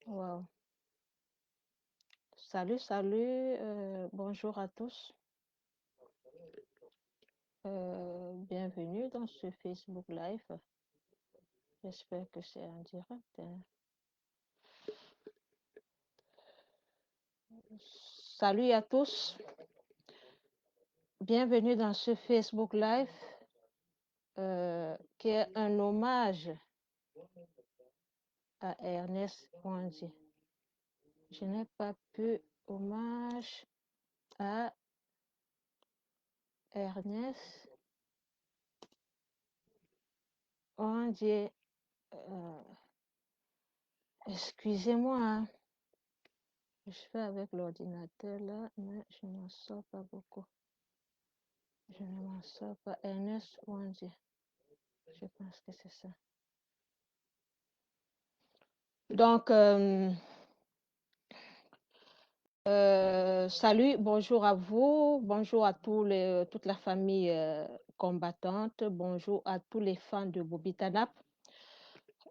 Wow. Salut, salut, bonjour à tous. Bienvenue dans ce Facebook Live. J'espère que c'est en direct, hein. Salut à tous. Bienvenue dans ce Facebook Live qui est un hommage à Ernest Ouandié. Je n'ai pas pu hommage à Ernest Ouandié. Excusez-moi, hein. Je fais avec l'ordinateur là, mais je n'en sors pas beaucoup. Je ne m'en sors pas. Ernest Ouandié. Je pense que c'est ça. Donc, salut, bonjour à vous, bonjour à toute la famille combattante, bonjour à tous les fans de Bobby Tanap.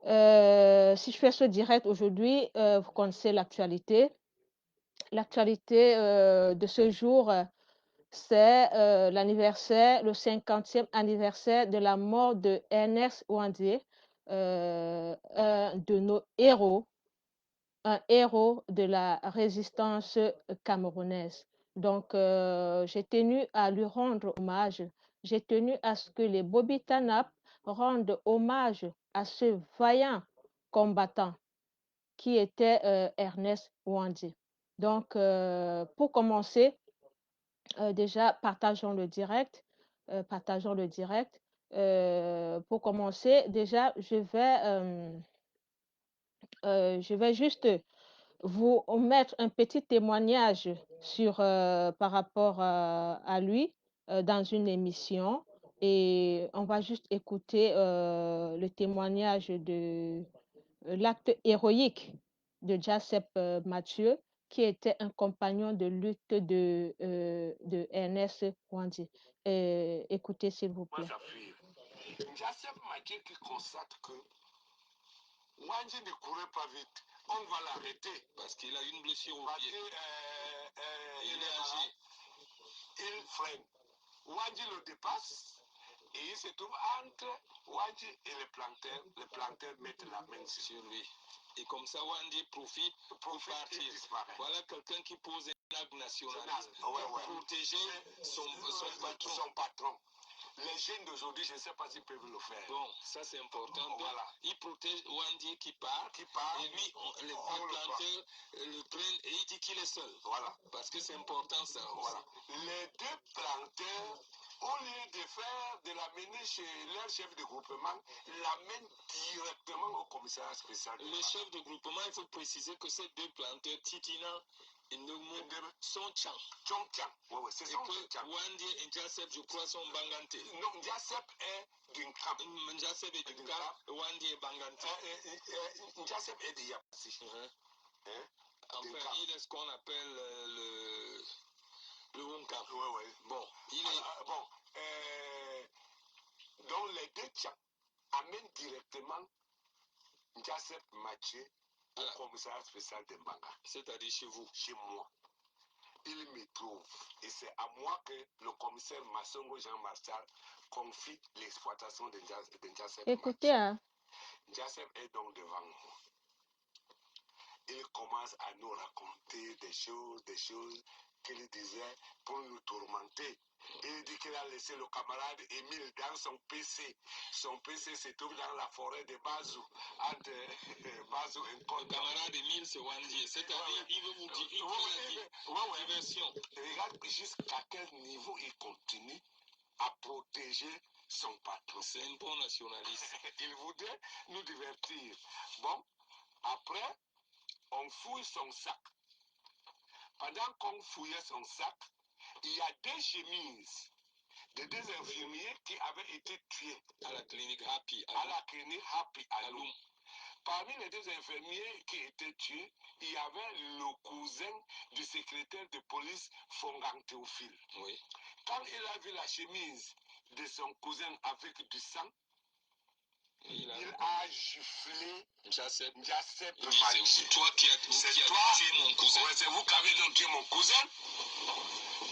Si je fais ce direct aujourd'hui, vous connaissez l'actualité. L'actualité de ce jour, c'est l'anniversaire, le 50e anniversaire de la mort de Ernest Ouandié, un de nos héros, un héros de la résistance camerounaise. Donc, j'ai tenu à lui rendre hommage. J'ai tenu à ce que les Bobby Tanap rendent hommage à ce vaillant combattant qui était Ernest Ouandié. Donc, pour commencer, déjà, partageons le direct. Partageons le direct. Pour commencer, déjà, je vais juste vous mettre un petit témoignage par rapport à lui dans une émission. Et on va juste écouter le témoignage de l'acte héroïque de Jacep Mathieu, qui était un compagnon de lutte de Ernest Ouandié. Écoutez, s'il vous plaît. Jacep Mathieu qui constate que Ouandié ne courait pas vite. On va l'arrêter. Parce qu'il a une blessure au pied. Il est âgé. Il freine. Ouandié le dépasse et il se trouve entre Ouandié et les planteurs. Les planteurs mettent la main sur lui. Et comme ça, Ouandié profite pour partir. Voilà quelqu'un qui pose un acte nationaliste pour protéger son patron. Les jeunes d'aujourd'hui, je ne sais pas s'ils peuvent le faire. Bon, ça c'est important. Voilà. Ils protègent Ouandié qui part. Et lui, les planteurs le prennent et il dit qu'il est seul. Voilà. Parce que c'est important ça. Voilà. Les deux planteurs, au lieu de l'amener chez leur chef de groupement, l'amènent directement au commissariat spécial. Le chef de groupement, il faut préciser que ces deux planteurs, Titina et Nomo, sont Tchang. Oui, c'est ça. Ouandié et Jacep, je crois, sont Banganté. Non, Jacep est d'une camp. Jacep est d'une camp, Ouandié est Banganté. Jacep est de Yapasi. Enfin, il est ce qu'on appelle le Wonkam. Oui. Bon, donc les deux Tchang amènent directement Jacep Mathieu au commissariat spécial de Mbanga. C'est-à-dire chez vous? Chez moi. Il me trouve. Et c'est à moi que le commissaire Massongo Jean-Martial confie l'exploitation de Jacep. Écoutez, hein. Jacep est donc devant nous. Il commence à nous raconter des choses qu'il disait pour nous tourmenter. Il dit qu'il a laissé le camarade Émile dans son PC. Son PC se trouve dans la forêt de Bazou, entre Bazou et Côte. Le camarade Émile, c'est Ouandié. C'est-à-dire, il veut vous dire diversion. Regarde jusqu'à quel niveau il continue à protéger son patron. C'est un bon nationaliste. Il voudrait nous divertir. Bon, après, on fouille son sac. Pendant qu'on fouillait son sac, il y a deux chemises de 2 infirmiers qui avaient été tués à la clinique Happy à Loum. Parmi les 2 infirmiers qui étaient tués, il y avait le cousin du secrétaire de police Fongang Théophile. Oui. Quand il a vu la chemise de son cousin avec du sang, il a giflé Jacep Madi. C'est toi qui as tué mon cousin. Ouais, c'est vous qui avez tué mon cousin.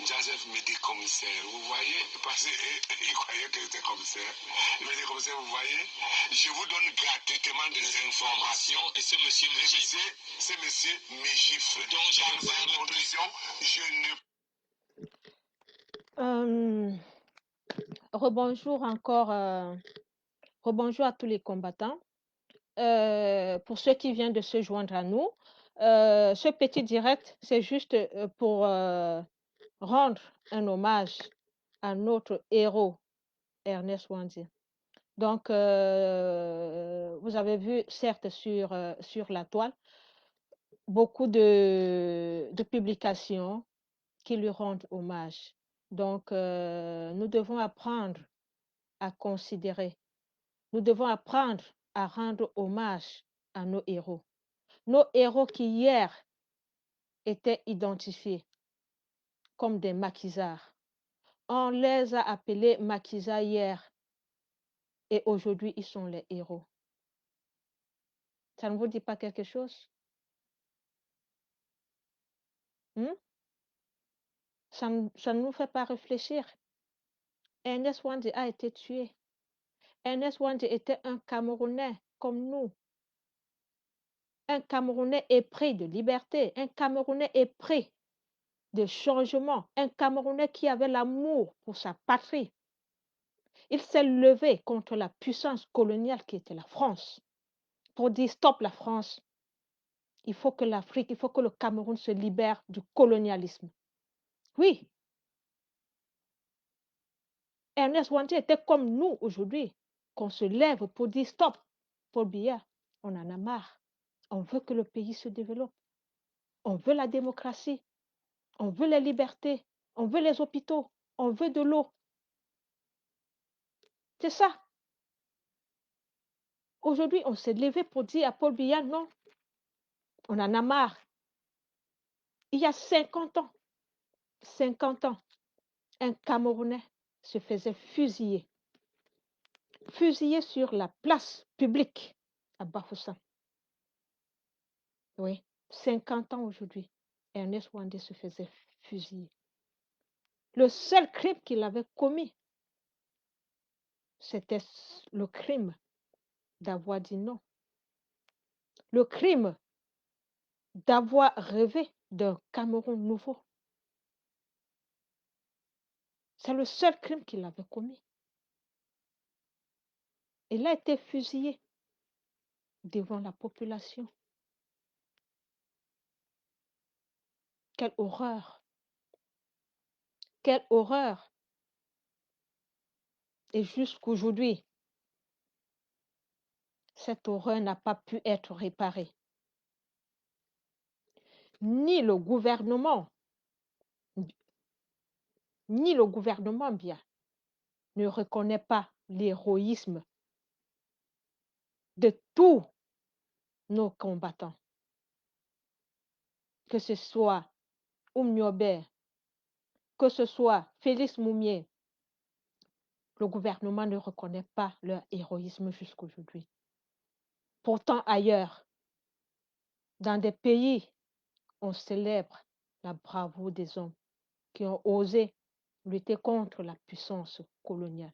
Joseph me dit commissaire, vous voyez, parce qu'il croyait que j'étais commissaire. Il me dit commissaire, vous voyez, je vous donne gratuitement des informations. Et ce monsieur me gifle. Donc, dans ces conditions, je ne... Rebonjour encore, rebonjour à tous les combattants. Pour ceux qui viennent de se joindre à nous, ce petit direct, c'est juste pour rendre un hommage à notre héros, Ernest Wandi. Donc, vous avez vu, certes, sur la toile, beaucoup de publications qui lui rendent hommage. Donc, nous devons apprendre à considérer, nous devons apprendre à rendre hommage à nos héros. Nos héros qui hier étaient identifiés comme des maquisards. On les a appelés maquisards hier et aujourd'hui ils sont les héros. Ça ne vous dit pas quelque chose? Ça ne nous fait pas réfléchir. Ernest Wandi a été tué. Ernest Wandi était un Camerounais comme nous. Un Camerounais épris de liberté, un Camerounais épris de changement, un Camerounais qui avait l'amour pour sa patrie. Il s'est levé contre la puissance coloniale qui était la France pour dire stop la France. Il faut que l'Afrique, il faut que le Cameroun se libère du colonialisme. Oui. Ernest Wandi était comme nous aujourd'hui, qu'on se lève pour dire stop. Paul Biya, on en a marre. On veut que le pays se développe. On veut la démocratie. On veut les libertés. On veut les hôpitaux. On veut de l'eau. C'est ça. Aujourd'hui, on s'est levé pour dire à Paul Biya, non, on en a marre. Il y a 50 ans, un Camerounais se faisait fusiller. Fusillé sur la place publique à Bafoussam. Oui, 50 ans aujourd'hui, Ernest Wandi se faisait fusiller. Le seul crime qu'il avait commis, c'était le crime d'avoir dit non. Le crime d'avoir rêvé d'un Cameroun nouveau. C'est le seul crime qu'il avait commis. Il a été fusillé devant la population. Quelle horreur! Quelle horreur! Et jusqu'aujourd'hui, cette horreur n'a pas pu être réparée. Ni le gouvernement bien ne reconnaît pas l'héroïsme de tous nos combattants. Que ce soit Oumniobé, que ce soit Félix Moumié, le gouvernement ne reconnaît pas leur héroïsme jusqu'aujourd'hui. Pourtant, ailleurs, dans des pays, on célèbre la bravoure des hommes qui ont osé lutter contre la puissance coloniale.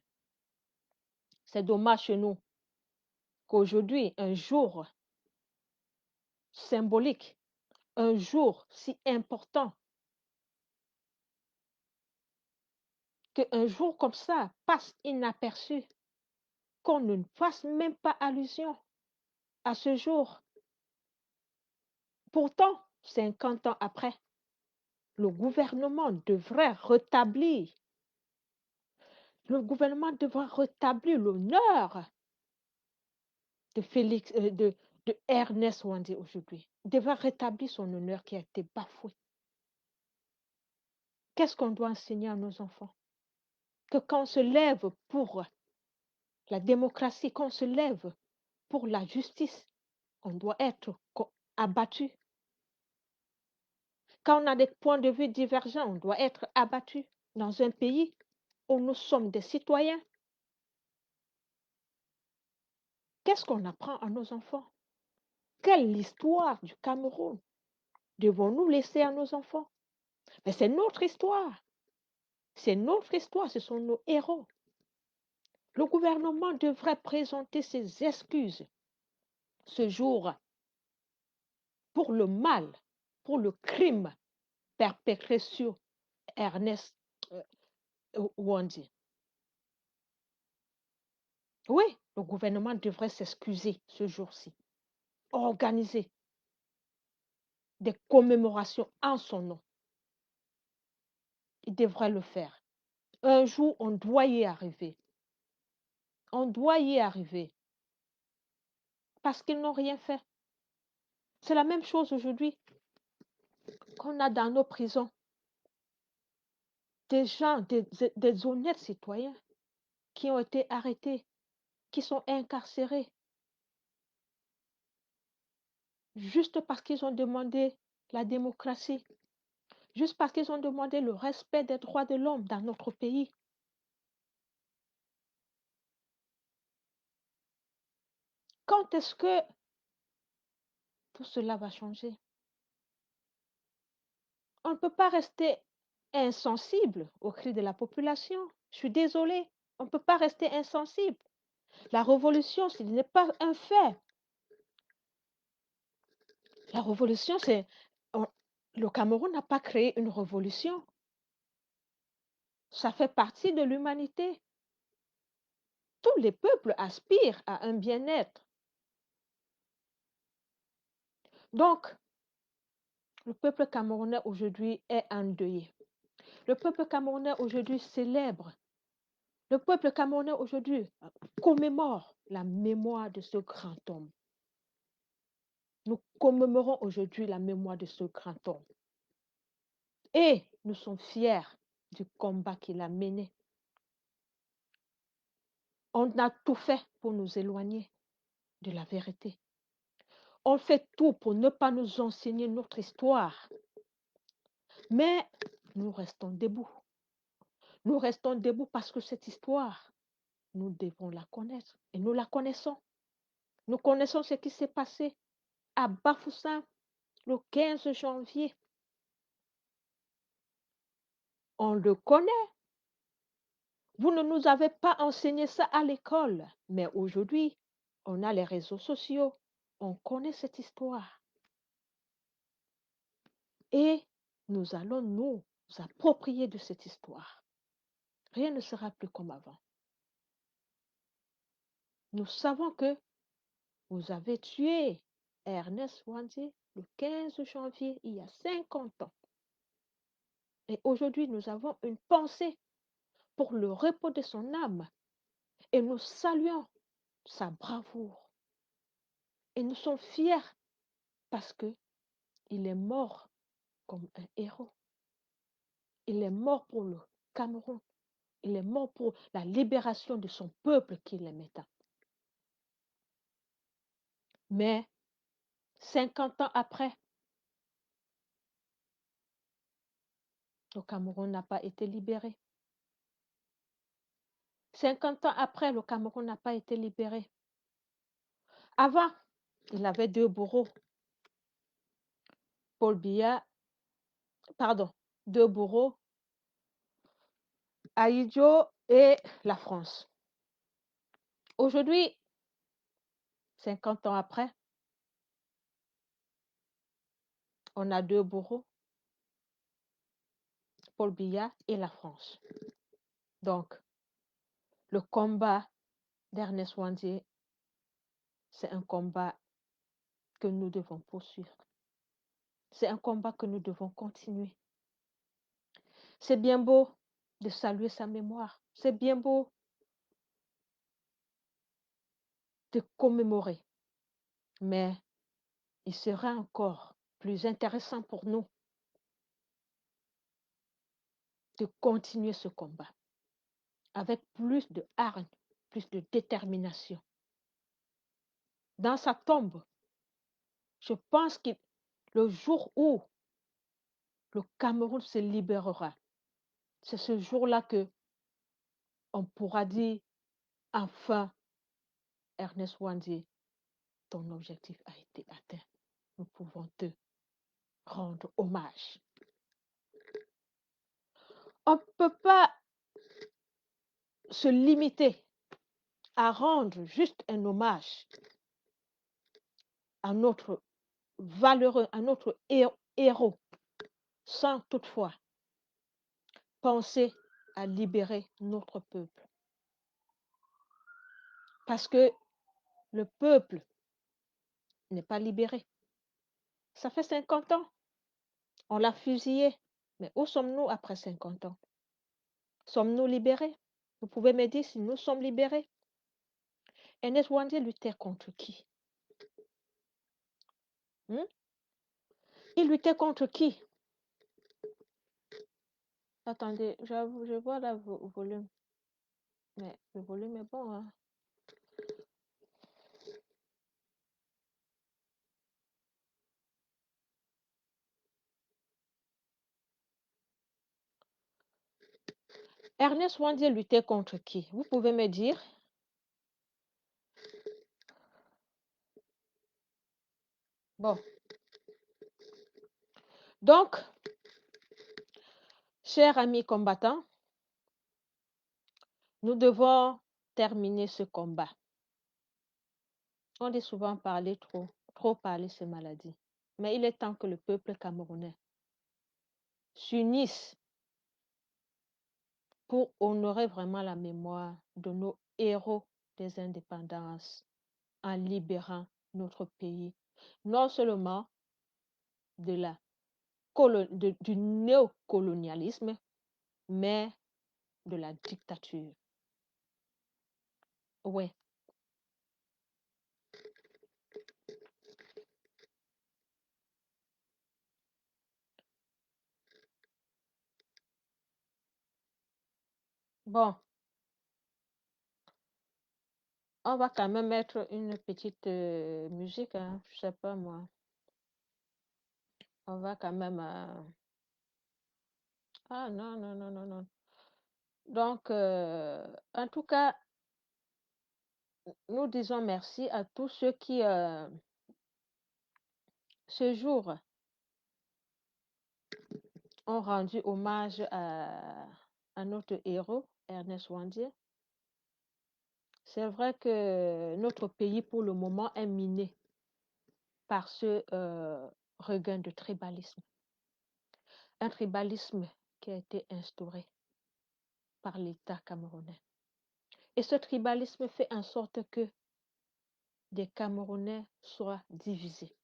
C'est dommage chez nous qu'aujourd'hui, un jour symbolique, un jour si important, qu'un jour comme ça passe inaperçu, qu'on ne fasse même pas allusion à ce jour. Pourtant, 50 ans après, le gouvernement devrait rétablir l'honneur de de Ernest Wandi aujourd'hui. Il devrait rétablir son honneur qui a été bafoué. Qu'est-ce qu'on doit enseigner à nos enfants? que quand on se lève pour la démocratie, quand on se lève pour la justice, on doit être abattu. Quand on a des points de vue divergents, on doit être abattu dans un pays où nous sommes des citoyens. Qu'est-ce qu'on apprend à nos enfants? Quelle histoire du Cameroun devons-nous laisser à nos enfants? Mais c'est notre histoire. C'est notre histoire, ce sont nos héros. Le gouvernement devrait présenter ses excuses ce jour pour le mal, pour le crime perpétré sur Ernest Wandi. Oui, le gouvernement devrait s'excuser ce jour-ci, organiser des commémorations en son nom. Il devrait le faire. Un jour, on doit y arriver. On doit y arriver parce qu'ils n'ont rien fait. C'est la même chose aujourd'hui qu'on a dans nos prisons. Des gens, des honnêtes citoyens qui ont été arrêtés, qui sont incarcérés, juste parce qu'ils ont demandé la démocratie, juste parce qu'ils ont demandé le respect des droits de l'homme dans notre pays. Quand est-ce que tout cela va changer? On ne peut pas rester insensible aux cris de la population. Je suis désolée, on ne peut pas rester insensible. La révolution, ce n'est pas un fait. La révolution, le Cameroun n'a pas créé une révolution. Ça fait partie de l'humanité. Tous les peuples aspirent à un bien-être. Donc, le peuple camerounais aujourd'hui est endeuillé. Le peuple camerounais aujourd'hui célèbre. Le peuple camerounais aujourd'hui commémore la mémoire de ce grand homme. Nous commémorons aujourd'hui la mémoire de ce grand homme. Et nous sommes fiers du combat qu'il a mené. On a tout fait pour nous éloigner de la vérité. On fait tout pour ne pas nous enseigner notre histoire. Mais nous restons debout. Nous restons debout parce que cette histoire, nous devons la connaître. Et nous la connaissons. Nous connaissons ce qui s'est passé à Bafoussam le 15 janvier. On le connaît. Vous ne nous avez pas enseigné ça à l'école. Mais aujourd'hui, on a les réseaux sociaux. On connaît cette histoire. Et nous allons nous approprier de cette histoire. Rien ne sera plus comme avant. Nous savons que vous avez tué Ernest Wandi le 15 janvier, il y a 50 ans. Et aujourd'hui, nous avons une pensée pour le repos de son âme. Et nous saluons sa bravoure. Et nous sommes fiers parce qu'il est mort comme un héros. Il est mort pour le Cameroun. Il est mort pour la libération de son peuple qu'il aimait tant. Mais 50 ans après, le Cameroun n'a pas été libéré. 50 ans après, le Cameroun n'a pas été libéré. Avant, il avait deux bourreaux, Paul Biya, deux bourreaux, Ahidjo et la France. Aujourd'hui, 50 ans après, on a deux bourreaux, Paul Biya et la France. Donc, le combat d'Ernest Wandi, c'est un combat que nous devons poursuivre. C'est un combat que nous devons continuer. C'est bien beau de saluer sa mémoire. C'est bien beau de commémorer. Mais il sera encore plus intéressant pour nous de continuer ce combat. avec plus de hargne, plus de détermination. Dans sa tombe, je pense que le jour où le Cameroun se libérera, c'est ce jour-là que on pourra dire enfin, Ernest Ouandié, ton objectif a été atteint. Nous pouvons te rendre hommage. On ne peut pas se limiter à rendre juste un hommage à notre valeureux, à notre héros, sans toutefois penser à libérer notre peuple. Parce que le peuple n'est pas libéré. Ça fait 50 ans, on l'a fusillé. Mais où sommes-nous après 50 ans? Sommes-nous libérés? Vous pouvez me dire si nous sommes libérés? Ernest Ouandié luttait contre qui? Il luttait contre qui? Attendez, je vois là le volume. Mais le volume est bon, hein? Ernest Ouandié luttait contre qui? Vous pouvez me dire? Bon. Donc, chers amis combattants, nous devons terminer ce combat. On dit souvent parler trop parler, c'est maladie. Mais il est temps que le peuple camerounais s'unisse pour honorer vraiment la mémoire de nos héros des indépendances en libérant notre pays, non seulement du néocolonialisme, mais de la dictature. Oui. Bon, on va quand même mettre une petite musique, hein, je sais pas moi. On va quand même... Ah non, non, non, non, non. Donc, en tout cas, nous disons merci à tous ceux qui, ce jour, ont rendu hommage à notre héros, Ernest Ouandié. C'est vrai que notre pays, pour le moment, est miné par ce regain de tribalisme. Un tribalisme qui a été instauré par l'État camerounais. Et ce tribalisme fait en sorte que des Camerounais soient divisés.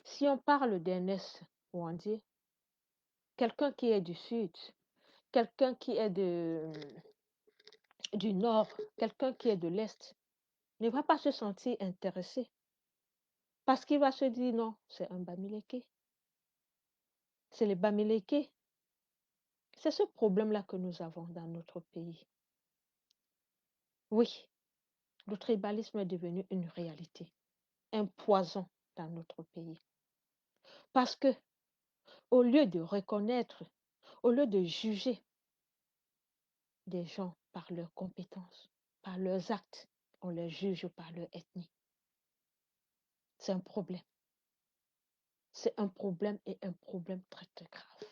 Si on parle d'Ernest Ouandié, quelqu'un qui est du Sud, quelqu'un qui est du Nord, quelqu'un qui est de l'Est, ne va pas se sentir intéressé. Parce qu'il va se dire non, c'est un Bamileke. C'est les Bamileke. C'est ce problème-là que nous avons dans notre pays. Oui, le tribalisme est devenu une réalité, un poison dans notre pays. Parce que, au lieu de reconnaître, au lieu de juger des gens par leurs compétences, par leurs actes, on les juge par leur ethnie. C'est un problème. C'est un problème et un problème très très grave.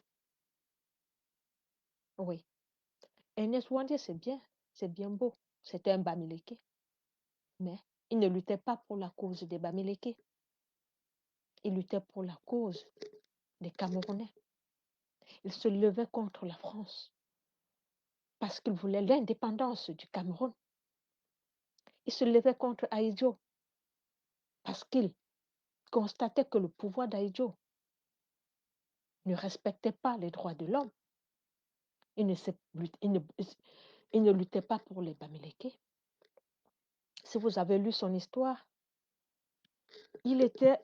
Oui. Ernest Ouandié, c'est bien beau. C'était un Bamileke. Mais il ne luttait pas pour la cause des Bamileke. Il luttait pour la cause des Camerounais. Il se levait contre la France parce qu'il voulait l'indépendance du Cameroun. Il se levait contre Ahidjo parce qu'il constatait que le pouvoir d'Ahidjo ne respectait pas les droits de l'homme. Il ne luttait pas pour les Bamileke. Si vous avez lu son histoire, il était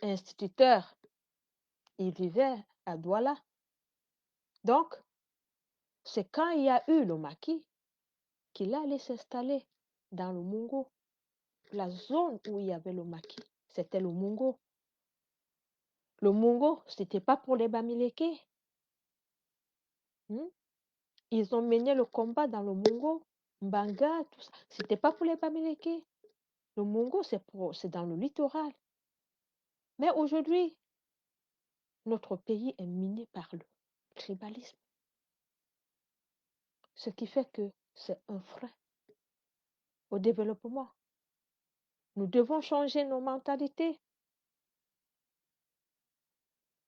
instituteur. Il vivait à Douala. Donc, c'est quand il y a eu le maquis qu'il est allé s'installer dans le Mungo. La zone où il y avait le maquis, c'était le Mungo. Le Mungo, ce n'était pas pour les Bamileke. Hmm? Ils ont mené le combat dans le Mungo, Mbanga, tout ça. Ce n'était pas pour les Bamileke. Le Mungo, c'est dans le littoral. Mais aujourd'hui, notre pays est miné par le tribalisme. Ce qui fait que c'est un frein au développement. Nous devons changer nos mentalités.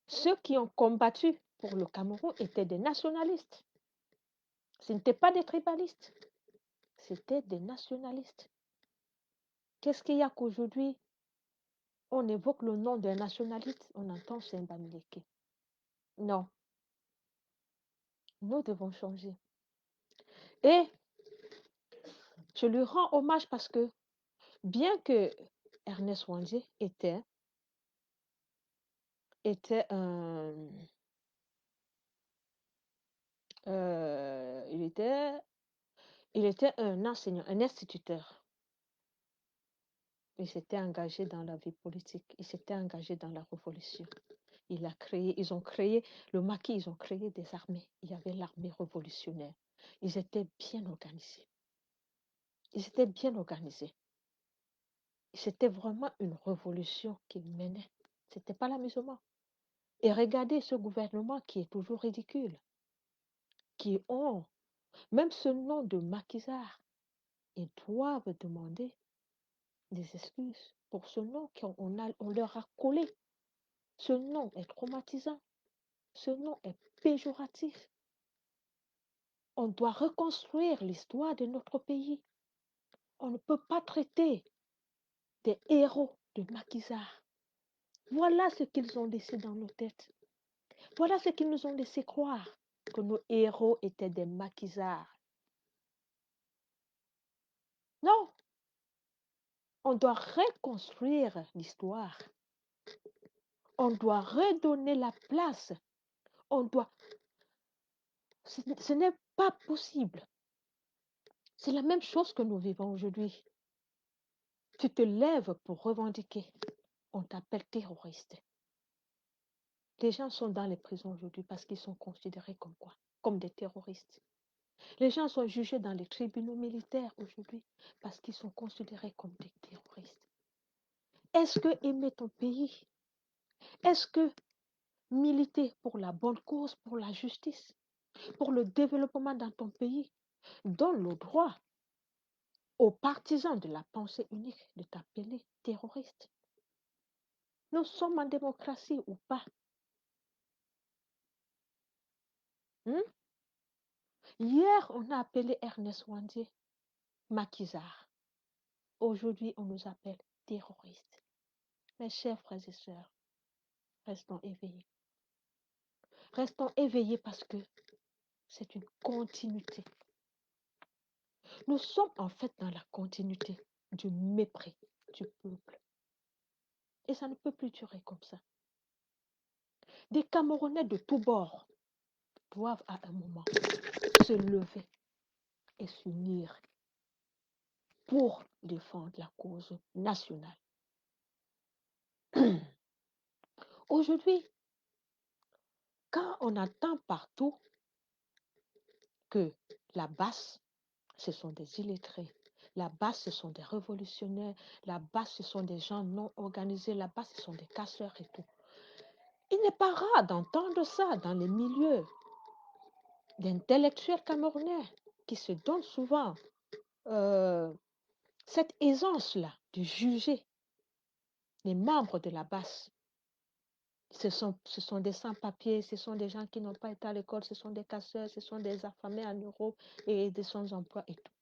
Ceux qui ont combattu pour le Cameroun étaient des nationalistes. Ce n'étaient pas des tribalistes, c'était des nationalistes. Qu'est-ce qu'il y a qu'aujourd'hui, on évoque le nom d'un nationaliste, on entend c'est Mbamileke. Non, nous devons changer. Et je lui rends hommage parce que bien que Ernest Wandje était un... il était un enseignant, un instituteur. Il s'était engagé dans la vie politique, il s'était engagé dans la révolution. Ils ont créé, le maquis, ils ont créé des armées. Il y avait l'armée révolutionnaire. Ils étaient bien organisés. Ils étaient bien organisés. C'était vraiment une révolution qu'ils menaient. Ce n'était pas l'amusement. Et regardez ce gouvernement qui est toujours ridicule, qui ont même ce nom de maquisard. Ils doivent demander des excuses pour ce nom on leur a collé. Ce nom est traumatisant. Ce nom est péjoratif. On doit reconstruire l'histoire de notre pays. On ne peut pas traiter des héros de maquisards. Voilà ce qu'ils ont laissé dans nos têtes. Voilà ce qu'ils nous ont laissé croire, que nos héros étaient des maquisards. Non, on doit reconstruire l'histoire. On doit redonner la place. On doit... Ce n'est pas possible. C'est la même chose que nous vivons aujourd'hui. Tu te lèves pour revendiquer. On t'appelle terroriste. Les gens sont dans les prisons aujourd'hui parce qu'ils sont considérés comme quoi? Comme des terroristes. Les gens sont jugés dans les tribunaux militaires aujourd'hui parce qu'ils sont considérés comme des terroristes. Est-ce que aimer ton pays, est-ce que militer pour la bonne cause, pour la justice, pour le développement dans ton pays, donne le droit aux partisans de la pensée unique de t'appeler terroriste? Nous sommes en démocratie ou pas? Hmm? Hier, on a appelé Ernest Wandje maquisard. Aujourd'hui, on nous appelle terroristes. Mes chers frères et sœurs, restons éveillés. Restons éveillés parce que c'est une continuité. Nous sommes en fait dans la continuité du mépris du peuple. Et ça ne peut plus durer comme ça. Des Camerounais de tous bords doivent à un moment se lever et s'unir pour défendre la cause nationale. Aujourd'hui, quand on attend partout que la basse, ce sont des illettrés, la basse, ce sont des révolutionnaires, la basse, ce sont des gens non organisés, la basse, ce sont des casseurs et tout. Il n'est pas rare d'entendre ça dans les milieux d'intellectuels camerounais qui se donnent souvent cette aisance-là de juger les membres de la basse. Ce sont des sans-papiers, ce sont des gens qui n'ont pas été à l'école, ce sont des casseurs, ce sont des affamés en Europe et des sans-emploi et tout.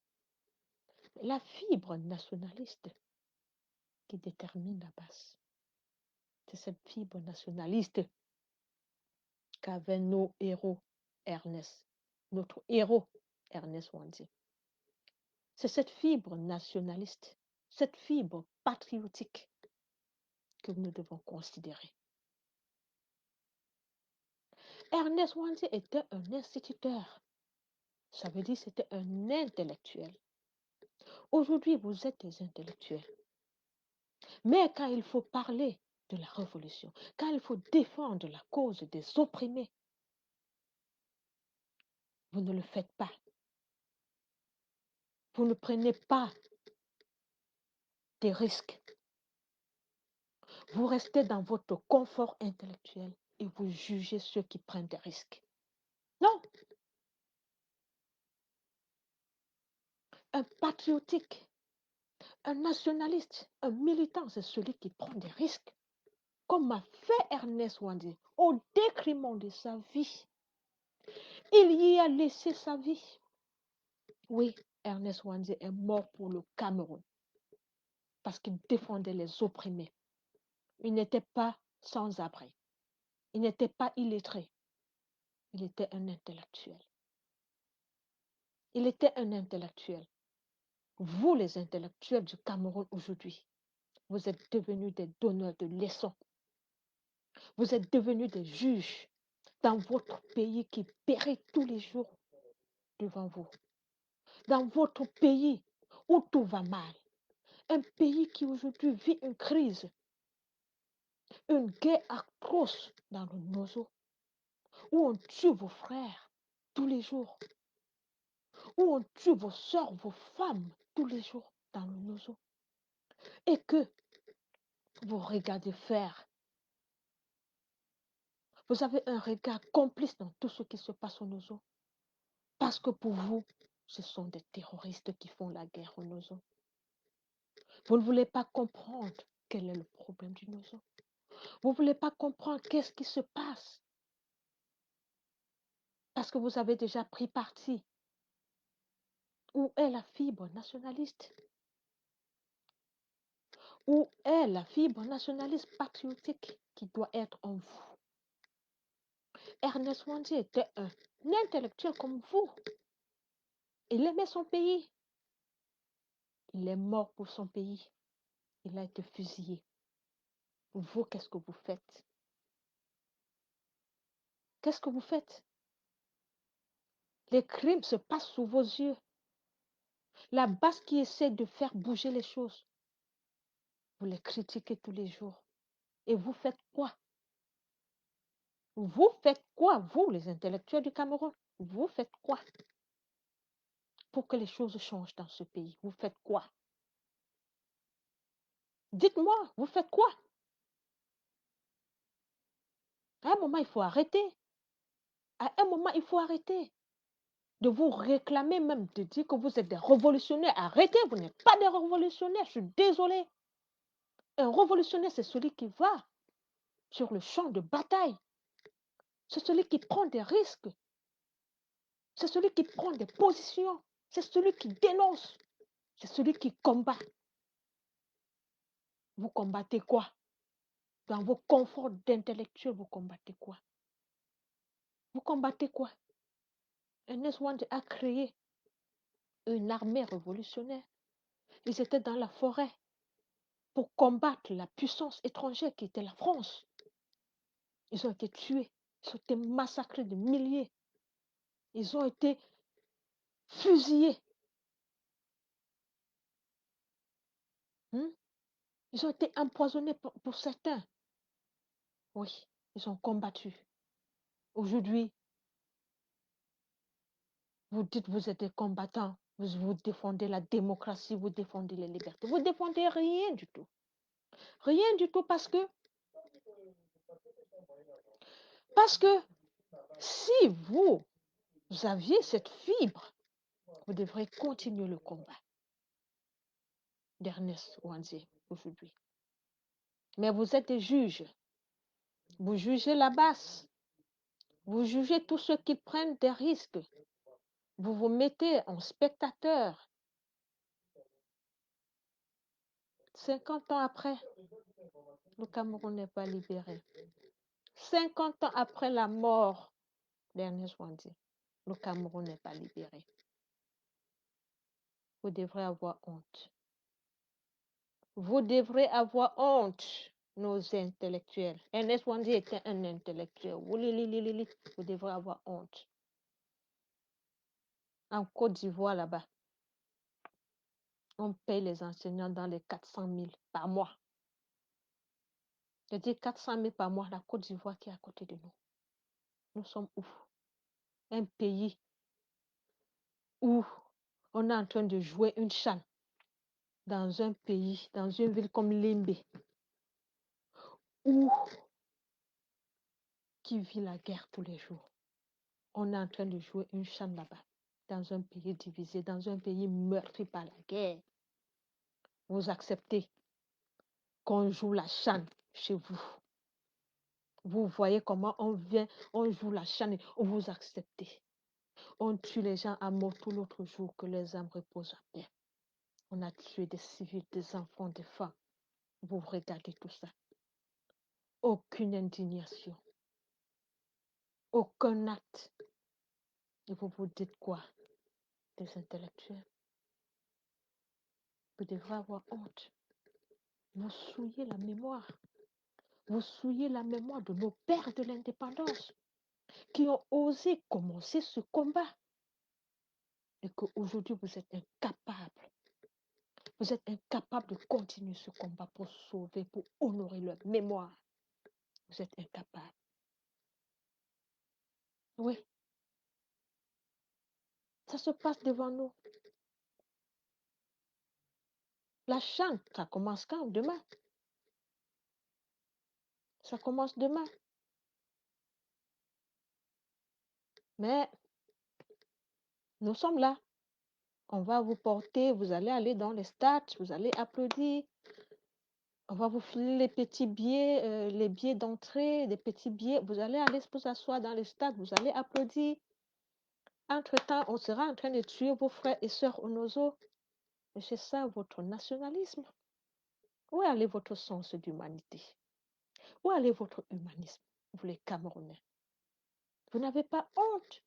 La fibre nationaliste qui détermine la basse, c'est cette fibre nationaliste qu'avaient nos héros Ernest, notre héros Ernest Wandje. C'est cette fibre nationaliste, cette fibre patriotique que nous devons considérer. Ernest Wanzi était un instituteur. Ça veut dire que c'était un intellectuel. Aujourd'hui, vous êtes des intellectuels. Mais quand il faut parler de la révolution, quand il faut défendre la cause des opprimés, vous ne le faites pas. Vous ne prenez pas des risques. Vous restez dans votre confort intellectuel et vous jugez ceux qui prennent des risques. Non, un patriotique, un nationaliste, un militant, c'est celui qui prend des risques. Comme a fait Ernest Wanzi, au détriment de sa vie. Il y a laissé sa vie. Oui, Ernest Wanzi est mort pour le Cameroun parce qu'il défendait les opprimés. Il n'était pas sans abri. Il n'était pas illettré. Il était un intellectuel. Il était un intellectuel. Vous, les intellectuels du Cameroun aujourd'hui, vous êtes devenus des donneurs de leçons. Vous êtes devenus des juges dans votre pays qui périt tous les jours devant vous. Dans votre pays où tout va mal. Un pays qui aujourd'hui vit une crise, une guerre atroce dans le Nozo, où on tue vos frères tous les jours, où on tue vos soeurs, vos femmes tous les jours dans le Nozo. Et que vous regardez faire. Vous avez un regard complice dans tout ce qui se passe au Nozo. Parce que pour vous, ce sont des terroristes qui font la guerre au Nozo. Vous ne voulez pas comprendre quel est le problème du Nozo. Vous ne voulez pas comprendre qu'est-ce qui se passe. Parce que vous avez déjà pris parti. Où est la fibre nationaliste? Où est la fibre nationaliste patriotique qui doit être en vous? Ernest Wanzi était un intellectuel comme vous. Il aimait son pays. Il est mort pour son pays. Il a été fusillé. Vous, qu'est-ce que vous faites? Qu'est-ce que vous faites? Les crimes se passent sous vos yeux. La base qui essaie de faire bouger les choses, vous les critiquez tous les jours. Et vous faites quoi? Vous faites quoi, vous, les intellectuels du Cameroun? Vous faites quoi pour que les choses changent dans ce pays? Vous faites quoi? Dites-moi, vous faites quoi? À un moment, il faut arrêter. À un moment, il faut arrêter de vous réclamer même, de dire que vous êtes des révolutionnaires. Arrêtez, vous n'êtes pas des révolutionnaires, je suis désolée. Un révolutionnaire, c'est celui qui va sur le champ de bataille. C'est celui qui prend des risques. C'est celui qui prend des positions. C'est celui qui dénonce. C'est celui qui combat. Vous combattez quoi? Dans vos conforts d'intellectuel, vous combattez quoi? Vous combattez quoi? Ernest Wande a créé une armée révolutionnaire. Ils étaient dans la forêt pour combattre la puissance étrangère qui était la France. Ils ont été tués, ils ont été massacrés de milliers. Ils ont été fusillés. Hein? Ils ont été empoisonnés pour certains. Oui, ils ont combattu. Aujourd'hui, vous dites que vous êtes des combattants. Vous défendez la démocratie, vous défendez les libertés. Vous ne défendez rien du tout. Rien du tout parce que si vous aviez cette fibre, vous devrez continuer le combat d'Ernest Wanzi aujourd'hui. Mais vous êtes des juges. Vous jugez la basse. Vous jugez tous ceux qui prennent des risques. Vous vous mettez en spectateur. 50 ans après, le Cameroun n'est pas libéré. 50 ans après la mort d'Ernest Wanzi, le Cameroun n'est pas libéré. Vous devrez avoir honte. Vous devrez avoir honte. nos intellectuels. Ernest Wandi était un intellectuel. Vous devrez avoir honte. En Côte d'Ivoire, là-bas, on paye les enseignants dans les 400 000 par mois. Je dis 400 000 par mois, la Côte d'Ivoire qui est à côté de nous. Nous sommes où? Un pays où on est en train de jouer une chaîne dans un pays, dans une ville comme Limbe, où qui vit la guerre tous les jours. On est en train de jouer une chaîne là-bas, dans un pays divisé, dans un pays meurtri par la guerre. Vous acceptez qu'on joue la chaîne chez vous. Vous voyez comment on vient, on joue la chaîne et vous acceptez. On tue les gens à mort tout l'autre jour, que les âmes reposent à paix. On a tué des civils, des enfants, des femmes. Vous regardez tout ça. Aucune indignation. Aucun acte. Et vous dites quoi? Des intellectuels. Vous devrez avoir honte. Vous souillez la mémoire. Vous souillez la mémoire de nos pères de l'indépendance qui ont osé commencer ce combat. Et qu'aujourd'hui, vous êtes incapables. Vous êtes incapables de continuer ce combat pour sauver, pour honorer leur mémoire. Vous êtes incapables. Oui. Ça se passe devant nous. La chaîne, ça commence quand? Demain. Ça commence demain. Mais nous sommes là. On va vous porter, vous allez aller dans les stades, vous allez applaudir. On va vous filer les petits billets, les billets d'entrée, des petits billets. Vous allez aller vous asseoir dans les stades, vous allez applaudir. Entre-temps, on sera en train de tuer vos frères et sœurs onozo. Et c'est ça votre nationalisme. Où est allé votre sens d'humanité? Où est allé votre humanisme, vous les Camerounais? Vous n'avez pas honte.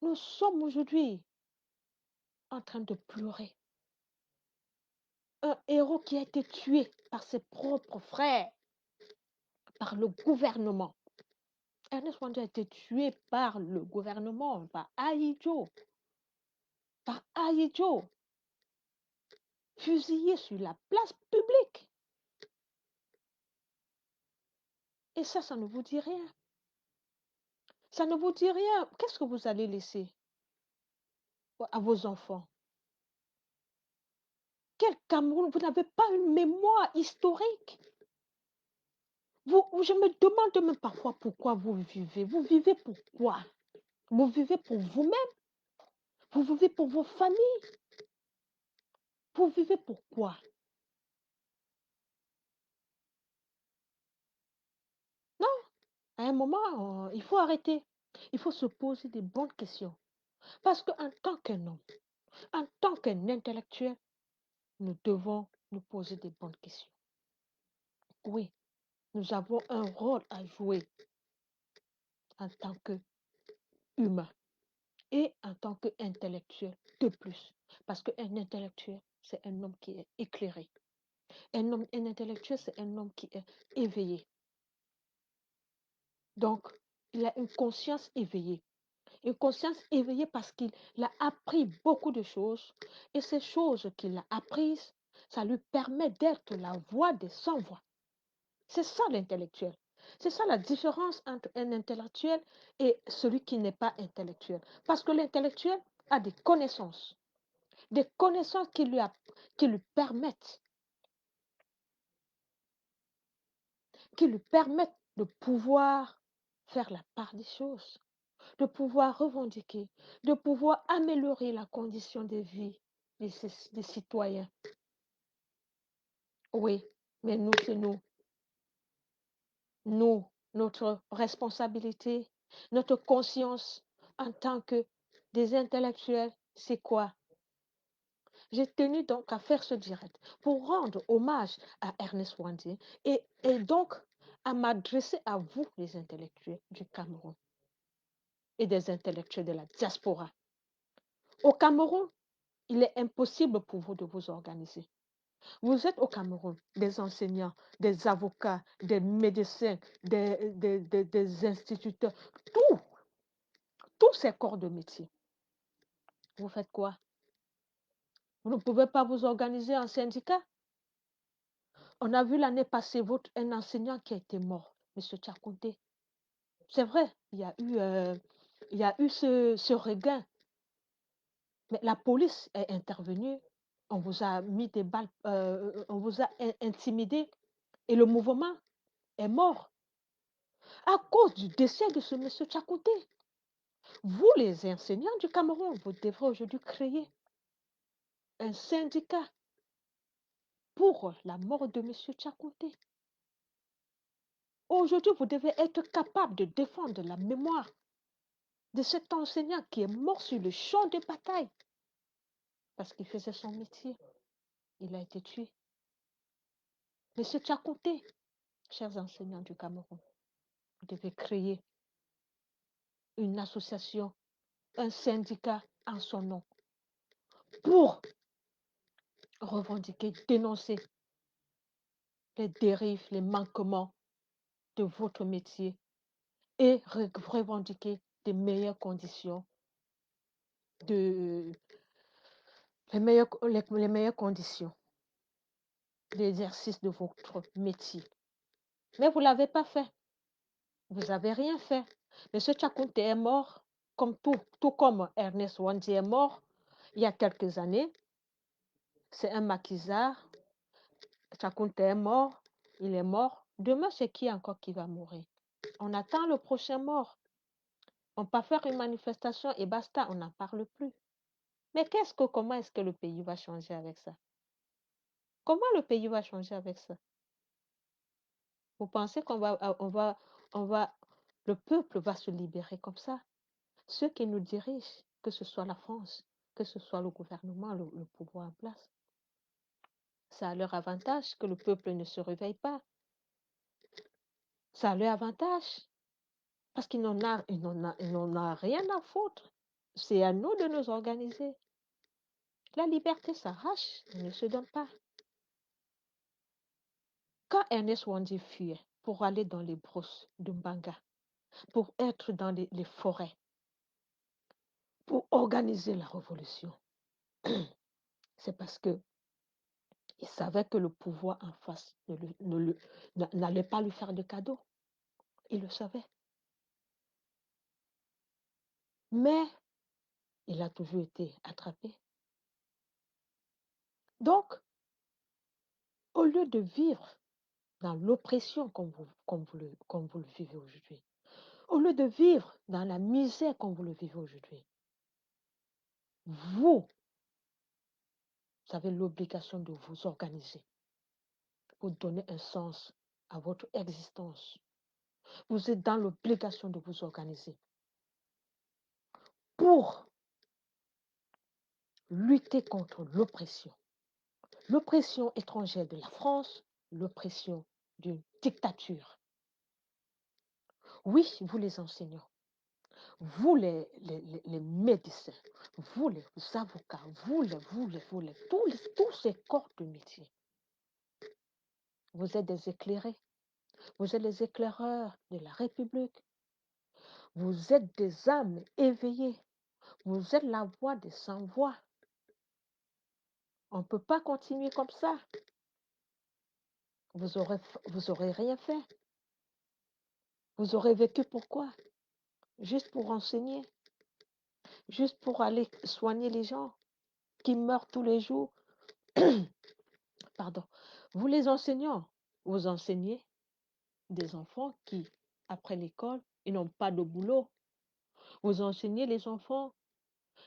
Nous sommes aujourd'hui en train de pleurer. Un héros qui a été tué par ses propres frères, par le gouvernement. Ernest Wandi a été tué par le gouvernement, par Ahidjo. Par Ahidjo. Fusillé sur la place publique. Et ça ne vous dit rien. Ça ne vous dit rien. Qu'est-ce que vous allez laisser à vos enfants? Quel Cameroun? Vous n'avez pas une mémoire historique. Je me demande même parfois pourquoi vous vivez. Vous vivez pourquoi? Vous vivez pour vous-même? Vous vivez pour vos familles? Vous vivez pourquoi? Non, à un moment, il faut arrêter. Il faut se poser des bonnes questions. Parce qu'en tant qu'un homme, en tant qu'un intellectuel, nous devons nous poser des bonnes questions. Oui, nous avons un rôle à jouer en tant qu'humain et en tant qu'intellectuel de plus. Parce qu'un intellectuel, c'est un homme qui est éclairé. Un intellectuel, c'est un homme qui est éveillé. Donc, il a une conscience éveillée. Une conscience éveillée parce qu'il a appris beaucoup de choses. Et ces choses qu'il a apprises, ça lui permet d'être la voix des sans-voix. C'est ça l'intellectuel. C'est ça la différence entre un intellectuel et celui qui n'est pas intellectuel. Parce que l'intellectuel a des connaissances qui lui permettent de pouvoir faire la part des choses, de pouvoir revendiquer, de pouvoir améliorer la condition de vie des citoyens. Oui, mais nous, c'est nous. Nous, notre responsabilité, notre conscience en tant que des intellectuels, c'est quoi? J'ai tenu donc à faire ce direct pour rendre hommage à Ernest Wandi et donc à m'adresser à vous, les intellectuels du Cameroun et des intellectuels de la diaspora. Au Cameroun, il est impossible pour vous de vous organiser. Vous êtes au Cameroun, des enseignants, des avocats, des médecins, des instituteurs, tous ces corps de métier. Vous faites quoi? Vous ne pouvez pas vous organiser en syndicat? On a vu l'année passée un enseignant qui a été mort, M. Tchakounté. C'est vrai, il y a eu ce regain, mais la police est intervenue, on vous a mis des balles, on vous a intimidé et le mouvement est mort à cause du décès de ce M. Tchakounté. Vous, les enseignants du Cameroun, vous devrez aujourd'hui créer un syndicat pour la mort de M. Tchakounté. Aujourd'hui, vous devez être capable de défendre la mémoire de cet enseignant qui est mort sur le champ de bataille parce qu'il faisait son métier. Il a été tué. Monsieur Tchakounté, chers enseignants du Cameroun, vous devez créer une association, un syndicat en son nom pour revendiquer, dénoncer les dérives, les manquements de votre métier et revendiquer des meilleures conditions, les meilleures conditions d'exercice de votre métier. Mais vous ne l'avez pas fait. Vous n'avez rien fait. Monsieur Tchakounté est mort, comme tout comme Ernest Wandi est mort il y a quelques années. C'est un maquisard. Tchakounté est mort, il est mort. Demain, c'est qui encore qui va mourir? On attend le prochain mort. On peut faire une manifestation et basta, on n'en parle plus. Mais comment est-ce que le pays va changer avec ça? Comment le pays va changer avec ça? Vous pensez le peuple va se libérer comme ça? Ceux qui nous dirigent, que ce soit la France, que ce soit le gouvernement, le pouvoir en place, ça a leur avantage que le peuple ne se réveille pas. Ça a leur avantage parce qu'ils n'en ont rien à foutre. C'est à nous de nous organiser. La liberté s'arrache, elle ne se donne pas. Quand Ernest Wandi fuyait pour aller dans les brousses de Mbanga, pour être dans les forêts, pour organiser la révolution, c'est parce que il savait que le pouvoir en face n'allait pas lui faire de cadeau. Il le savait. Mais il a toujours été attrapé. Donc, au lieu de vivre dans l'oppression comme vous le vivez aujourd'hui, au lieu de vivre dans la misère comme vous le vivez aujourd'hui, vous avez l'obligation de vous organiser pour donner un sens à votre existence. Vous êtes dans l'obligation de vous organiser pour lutter contre l'oppression étrangère de la France, l'oppression d'une dictature. Oui, vous les enseignants, vous les médecins, vous les avocats, tous ces corps de métier, vous êtes des éclairés, vous êtes les éclaireurs de la République, vous êtes des âmes éveillées, vous êtes la voix des sans-voix. On ne peut pas continuer comme ça. Vous aurez rien fait. Vous aurez vécu pourquoi? Juste pour enseigner, juste pour aller soigner les gens qui meurent tous les jours. Pardon. Vous les enseignants, vous enseignez des enfants qui, après l'école, ils n'ont pas de boulot. Vous enseignez les enfants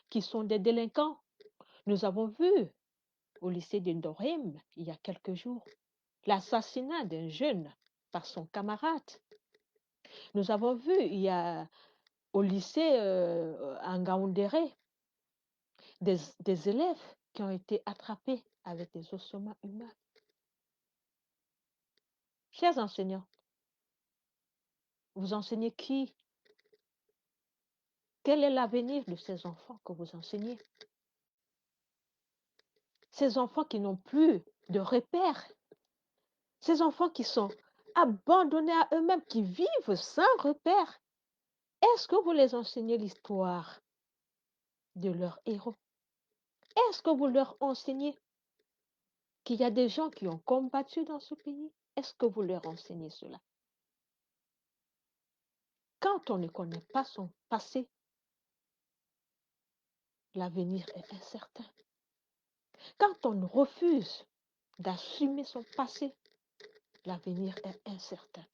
qui sont des délinquants. Nous avons vu au lycée de Ndorim, il y a quelques jours, l'assassinat d'un jeune par son camarade. Nous avons vu, il y a au lycée à Ngaoundéré, des élèves qui ont été attrapés avec des ossements humains. Chers enseignants, vous enseignez qui? Quel est l'avenir de ces enfants que vous enseignez? Ces enfants qui n'ont plus de repères, ces enfants qui sont abandonnés à eux-mêmes, qui vivent sans repères. Est-ce que vous les enseignez l'histoire de leurs héros? Est-ce que vous leur enseignez qu'il y a des gens qui ont combattu dans ce pays? Est-ce que vous leur enseignez cela? Quand on ne connaît pas son passé, l'avenir est incertain. Quand on refuse d'assumer son passé, l'avenir est incertain.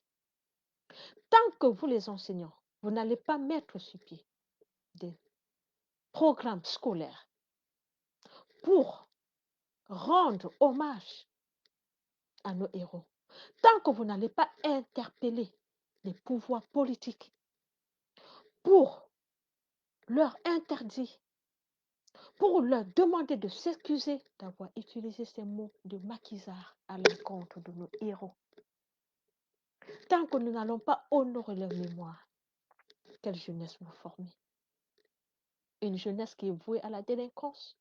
Tant que vous les enseignants, vous n'allez pas mettre sur pied des programmes scolaires pour rendre hommage à nos héros. Tant que vous n'allez pas interpeller les pouvoirs politiques pour leur interdire, pour leur demander de s'excuser d'avoir utilisé ces mots de maquisard à l'encontre de nos héros. Tant que nous n'allons pas honorer leur mémoire, quelle jeunesse vous formez? Une jeunesse qui est vouée à la délinquance.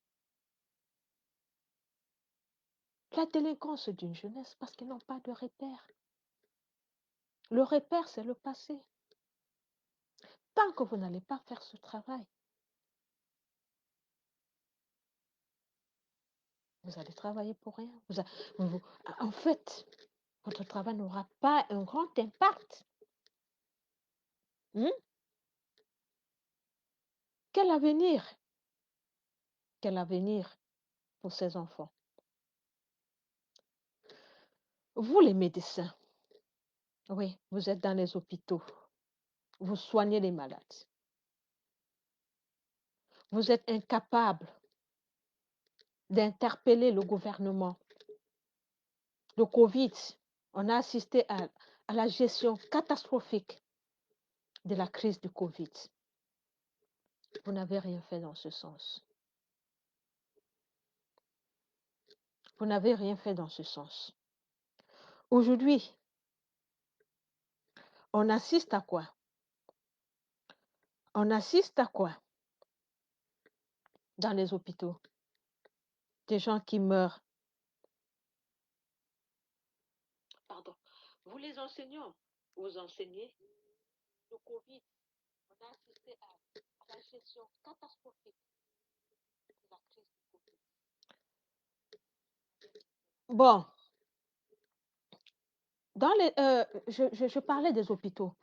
La délinquance d'une jeunesse parce qu'ils n'ont pas de repère. Le repère, c'est le passé. Tant que vous n'allez pas faire ce travail, vous allez travailler pour rien. En fait, votre travail n'aura pas un grand impact. Quel avenir? Quel avenir pour ces enfants? Vous, les médecins, oui, vous êtes dans les hôpitaux. Vous soignez les malades. Vous êtes incapables d'interpeller le gouvernement. Le Covid, on a assisté à la gestion catastrophique de la crise du Covid. Vous n'avez rien fait dans ce sens. Vous n'avez rien fait dans ce sens. Aujourd'hui, on assiste à quoi? On assiste à quoi dans les hôpitaux? Des gens qui meurent. Pardon. Vous les enseignants, vous enseignez le Covid. On a assisté à la gestion catastrophique de la crise du Covid. Bon, je parlais des hôpitaux.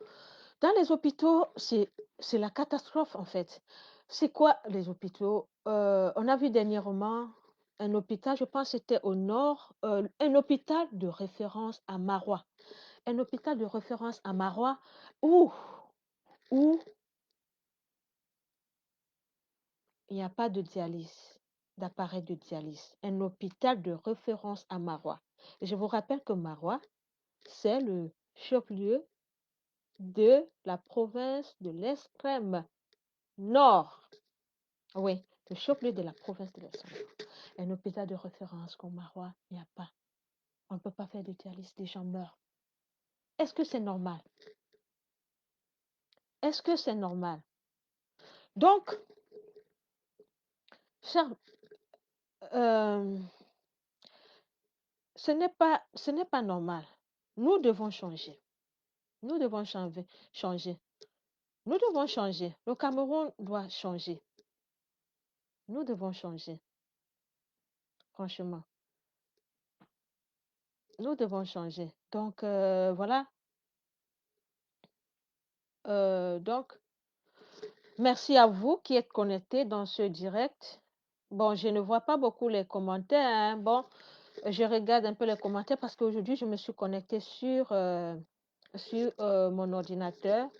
Dans les hôpitaux, c'est la catastrophe en fait. C'est quoi les hôpitaux? On a vu dernièrement un hôpital, je pense que c'était au nord, un hôpital de référence à Marois. Un hôpital de référence à Marois où il n'y a pas de dialyse, d'appareil de dialyse. Un hôpital de référence à Marois. Et je vous rappelle que Marois, c'est le chef-lieu de la province de l'extrême nord. Oui, le chef-lieu de la province de l'extrême nord. Un hôpital de référence comme Marois, il n'y a pas. On ne peut pas faire de dialyse, les gens meurent. Est-ce que c'est normal? Est-ce que c'est normal? Donc, cher, ce n'est pas normal. Nous devons changer. Nous devons changer. Nous devons changer. Le Cameroun doit changer. Nous devons changer. Franchement, nous devons changer. Donc, voilà. Donc, merci à vous qui êtes connectés dans ce direct. Bon, je ne vois pas beaucoup les commentaires, hein. Bon, je regarde un peu les commentaires parce qu'aujourd'hui, je me suis connectée sur mon ordinateur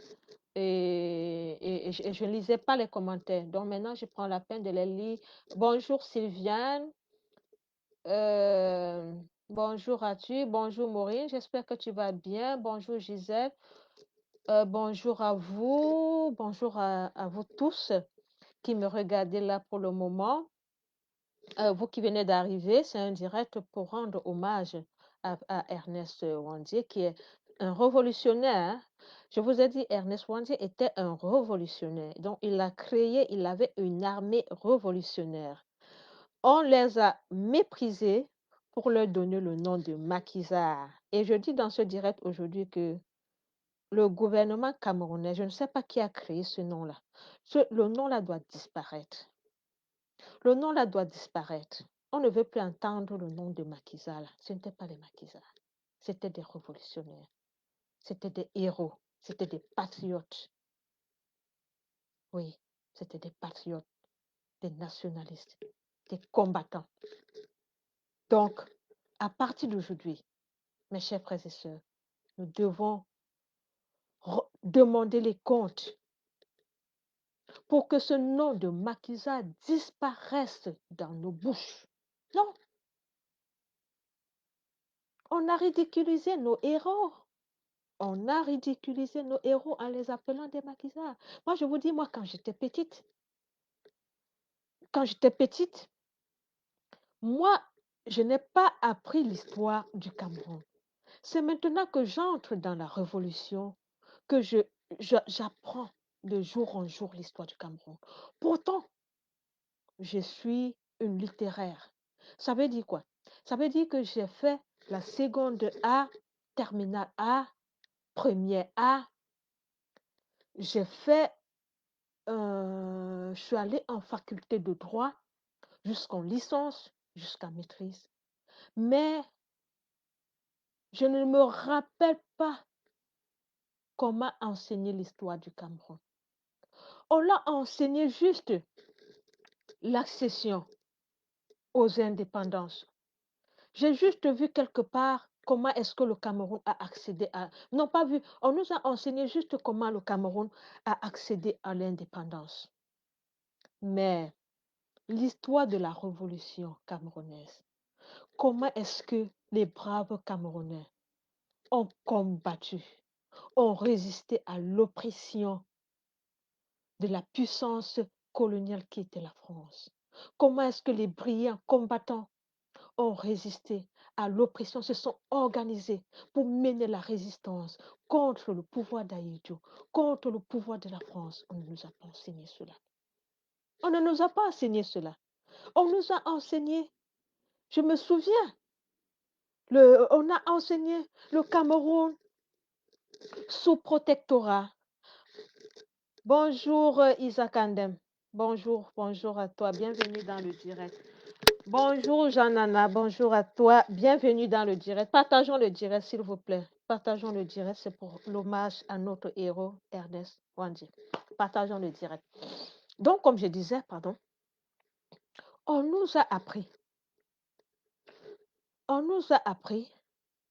et je ne lisais pas les commentaires. Donc maintenant, je prends la peine de les lire. Bonjour Sylviane. Bonjour Atu. Bonjour Maureen. J'espère que tu vas bien. Bonjour Gisèle. Bonjour à vous. Bonjour à vous tous qui me regardez là pour le moment. Vous qui venez d'arriver, c'est un direct pour rendre hommage à Ernest Wandier, qui est un révolutionnaire. Je vous ai dit, Ernest Wandier était un révolutionnaire. Donc, il a créé, il avait une armée révolutionnaire. On les a méprisés pour leur donner le nom de maquisards. Et je dis dans ce direct aujourd'hui que le gouvernement camerounais, je ne sais pas qui a créé ce nom-là. Le nom-là doit disparaître. Le nom-là doit disparaître. On ne veut plus entendre le nom de maquisards, là. Ce n'étaient pas les maquisards. C'était des révolutionnaires. C'était des héros. C'était des patriotes. Oui, c'était des patriotes, des nationalistes, des combattants. Donc, à partir d'aujourd'hui, mes chers frères et sœurs, nous devons demander les comptes pour que ce nom de maquisard disparaisse dans nos bouches. Non, on a ridiculisé nos héros. On a ridiculisé nos héros en les appelant des maquisards. Moi, je vous dis, moi, quand j'étais petite, moi, je n'ai pas appris l'histoire du Cameroun. C'est maintenant que j'entre dans la révolution que j'apprends de jour en jour l'histoire du Cameroun. Pourtant, je suis une littéraire. Ça veut dire quoi? Ça veut dire que j'ai fait la seconde A, terminale A, première A. J'ai fait, je suis allée en faculté de droit jusqu'en licence, jusqu'à maîtrise. Mais je ne me rappelle pas comment enseigner l'histoire du Cameroun. On l'a enseigné juste l'accession aux indépendances. J'ai juste vu quelque part comment est-ce que le Cameroun a accédé à... Non, pas vu. On nous a enseigné juste comment le Cameroun a accédé à l'indépendance. Mais l'histoire de la révolution camerounaise, comment est-ce que les braves Camerounais ont combattu, ont résisté à l'oppression de la puissance coloniale qui était la France? Comment est-ce que les brillants combattants ont résisté à l'oppression, se sont organisés pour mener la résistance contre le pouvoir d'Aïdjo, contre le pouvoir de la France? On ne nous a pas enseigné cela. On ne nous a pas enseigné cela. On nous a enseigné, je me souviens, on a enseigné le Cameroun sous protectorat. Bonjour Isaac Andem. Bonjour à toi. Bienvenue dans le direct. Bonjour Jean-Nana, bonjour à toi. Bienvenue dans le direct. Partageons le direct, s'il vous plaît. Partageons le direct, c'est pour l'hommage à notre héros, Ernest Wandi. Partageons le direct. Donc, comme je disais, on nous a appris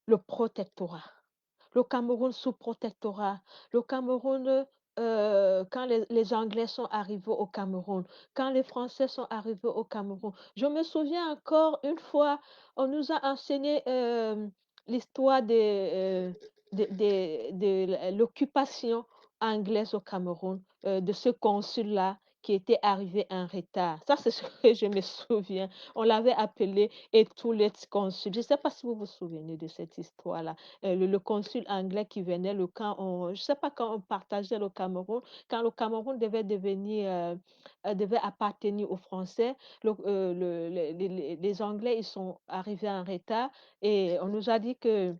le protectorat. Le Cameroun sous protectorat, le Cameroun, quand les Anglais sont arrivés au Cameroun, quand les Français sont arrivés au Cameroun. Je me souviens encore une fois, on nous a enseigné l'histoire de l'occupation anglaise au Cameroun, de ce consul-là qui était arrivé en retard. Ça, c'est ce que je me souviens. On l'avait appelé et tous les consuls. Je ne sais pas si vous vous souvenez de cette histoire-là. Le consul anglais qui venait, je ne sais pas quand on partageait le Cameroun, quand le Cameroun devait devait appartenir aux Français, les Anglais, ils sont arrivés en retard et on nous a dit que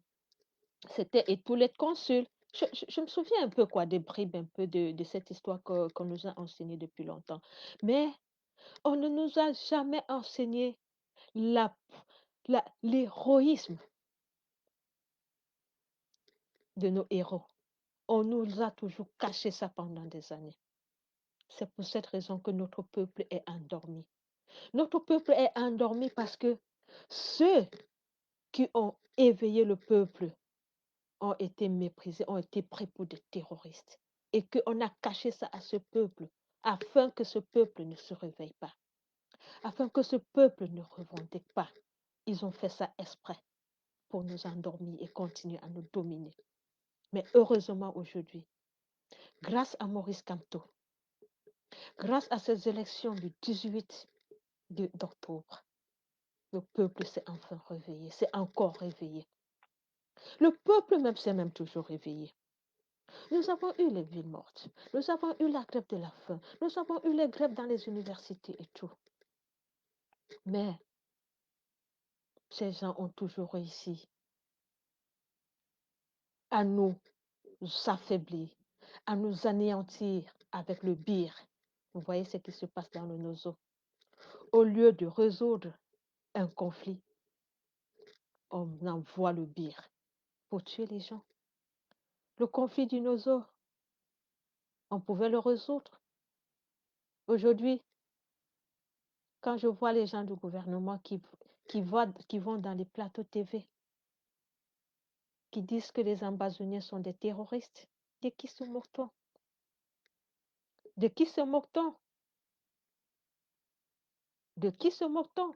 c'était et tous les consuls. Je me souviens un peu quoi, des bribes un peu de cette histoire qu'on nous a enseignée depuis longtemps. Mais on ne nous a jamais enseigné la, l'héroïsme de nos héros. On nous a toujours caché ça pendant des années. C'est pour cette raison que notre peuple est endormi. Notre peuple est endormi parce que ceux qui ont éveillé le peuple ont été méprisés, ont été pris pour des terroristes. Et qu'on a caché ça à ce peuple afin que ce peuple ne se réveille pas, afin que ce peuple ne revendique pas. Ils ont fait ça exprès pour nous endormir et continuer à nous dominer. Mais heureusement aujourd'hui, grâce à Maurice Kamto, grâce à ces élections du 18 d'octobre, le peuple s'est enfin réveillé, s'est encore réveillé. Le peuple même s'est même toujours réveillé. Nous avons eu les villes mortes, nous avons eu la grève de la faim, nous avons eu les grèves dans les universités et tout. Mais ces gens ont toujours réussi à nous affaiblir, à nous anéantir avec le bir. Vous voyez ce qui se passe dans le Nozo. Au lieu de résoudre un conflit, on envoie le bir pour tuer les gens. Le conflit du Nozo, on pouvait le résoudre. Aujourd'hui, quand je vois les gens du gouvernement qui vont dans les plateaux TV, qui disent que les ambazoniens sont des terroristes, de qui se moque-t-on? De qui se moque-t-on? De qui se moque-t-on?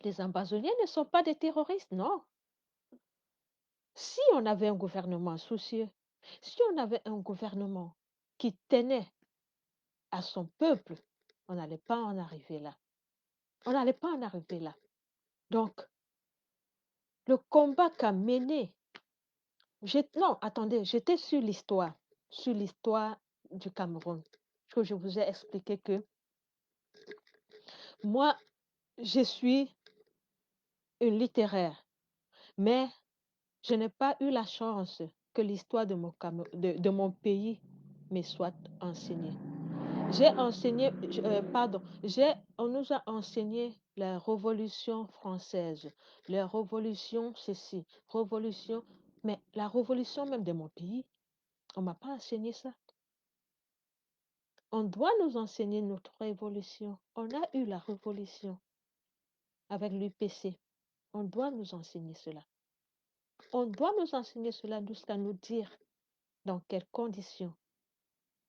Les ambazoniens ne sont pas des terroristes, non. Si on avait un gouvernement soucieux, si on avait un gouvernement qui tenait à son peuple, on n'allait pas en arriver là. On n'allait pas en arriver là. Donc, le combat qu'a mené, non, attendez, j'étais sur l'histoire du Cameroun, que je vous ai expliqué que moi, je suis une littéraire, mais je n'ai pas eu la chance que l'histoire de mon pays me soit enseignée. J'ai enseigné, on nous a enseigné la Révolution française, la Révolution ceci, Révolution, mais la Révolution même de mon pays, on ne m'a pas enseigné ça. On doit nous enseigner notre révolution. On a eu la révolution avec l'UPC. On doit nous enseigner cela. On doit nous enseigner cela jusqu'à nous dire dans quelles conditions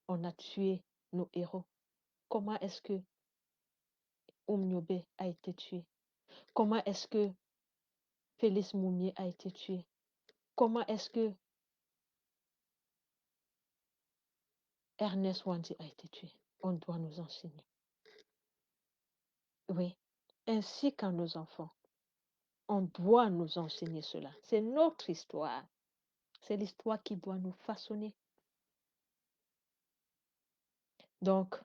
on a tué nos héros. Comment est-ce que Oumniobé a été tué? Comment est-ce que Félix Moumier a été tué? Comment est-ce que Ernest Wandi a été tué? On doit nous enseigner. Oui, ainsi qu'à nos enfants. On doit nous enseigner cela. C'est notre histoire. C'est l'histoire qui doit nous façonner. Donc,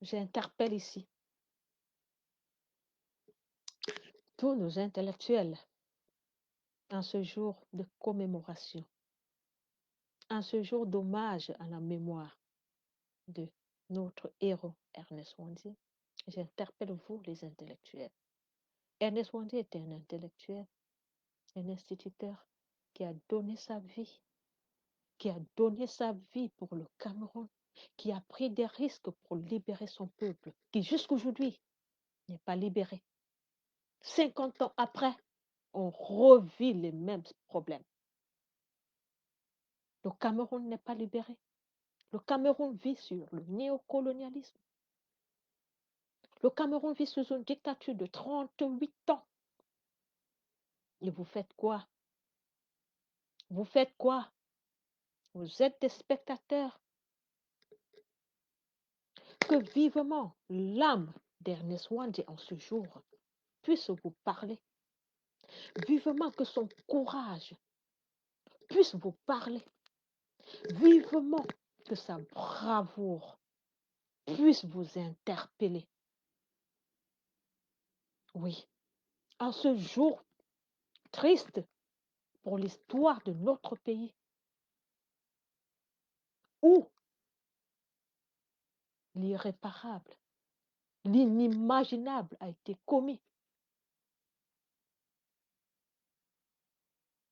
j'interpelle ici tous nos intellectuels en ce jour de commémoration, en ce jour d'hommage à la mémoire de notre héros Ernest Wandi. J'interpelle vous, les intellectuels. Ernest Wandi était un intellectuel, un instituteur qui a donné sa vie, pour le Cameroun, qui a pris des risques pour libérer son peuple, qui jusqu'aujourd'hui n'est pas libéré. 50 ans après, on revit les mêmes problèmes. Le Cameroun n'est pas libéré. Le Cameroun vit sur le néocolonialisme. Le Cameroun vit sous une dictature de 38 ans. Et vous faites quoi? Vous faites quoi? Vous êtes des spectateurs. Que vivement l'âme d'Ernest Wandi en ce jour puisse vous parler. Vivement que son courage puisse vous parler. Vivement que sa bravoure puisse vous interpeller. Oui, en ce jour triste pour l'histoire de notre pays, où l'irréparable, l'inimaginable a été commis.